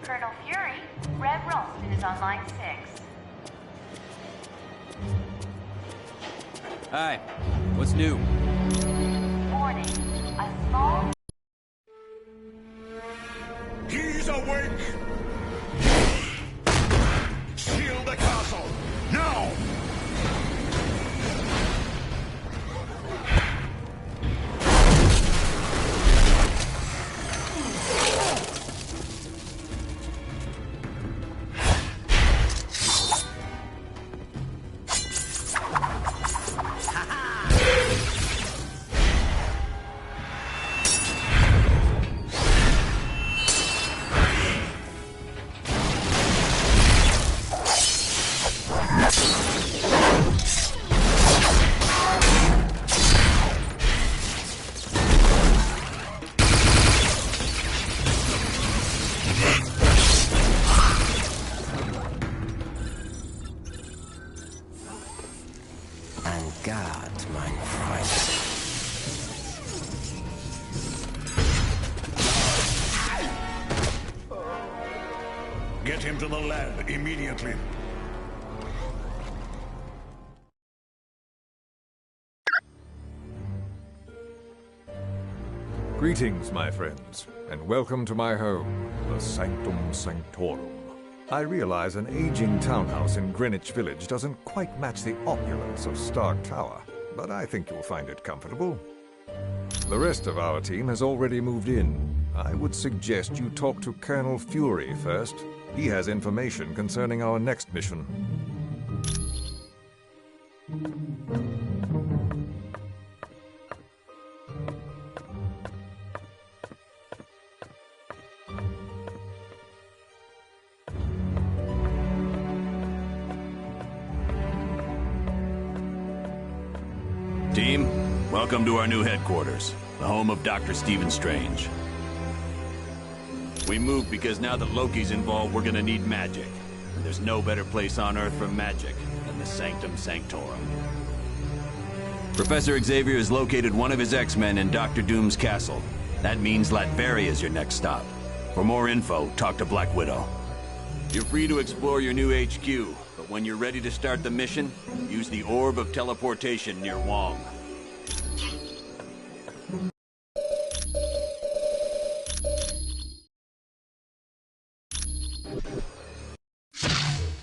Speaker 13: Colonel Fury, Red Ralston is on line 6.
Speaker 8: Hi. What's new?
Speaker 13: Warning, a small...
Speaker 7: He's awake! Shield the castle! Now! Get him to the lab immediately.
Speaker 4: Greetings, my friends, and welcome to my home, the Sanctum Sanctorum. I realize an aging townhouse in Greenwich Village doesn't quite match the opulence of Stark Tower, but I think you'll find it comfortable. The rest of our team has already moved in. I would suggest you talk to Colonel Fury first. He has information concerning our next mission.
Speaker 2: Team, welcome to our new headquarters, the home of Dr. Stephen Strange. We moved because now that Loki's involved, we're gonna need magic. And there's no better place on Earth for magic than the Sanctum Sanctorum. Professor Xavier has located one of his X-Men in Dr. Doom's castle. That means Latveria is your next stop. For more info, talk to Black Widow. You're free to explore your new HQ, but when you're ready to start the mission, use the Orb of Teleportation near Wong.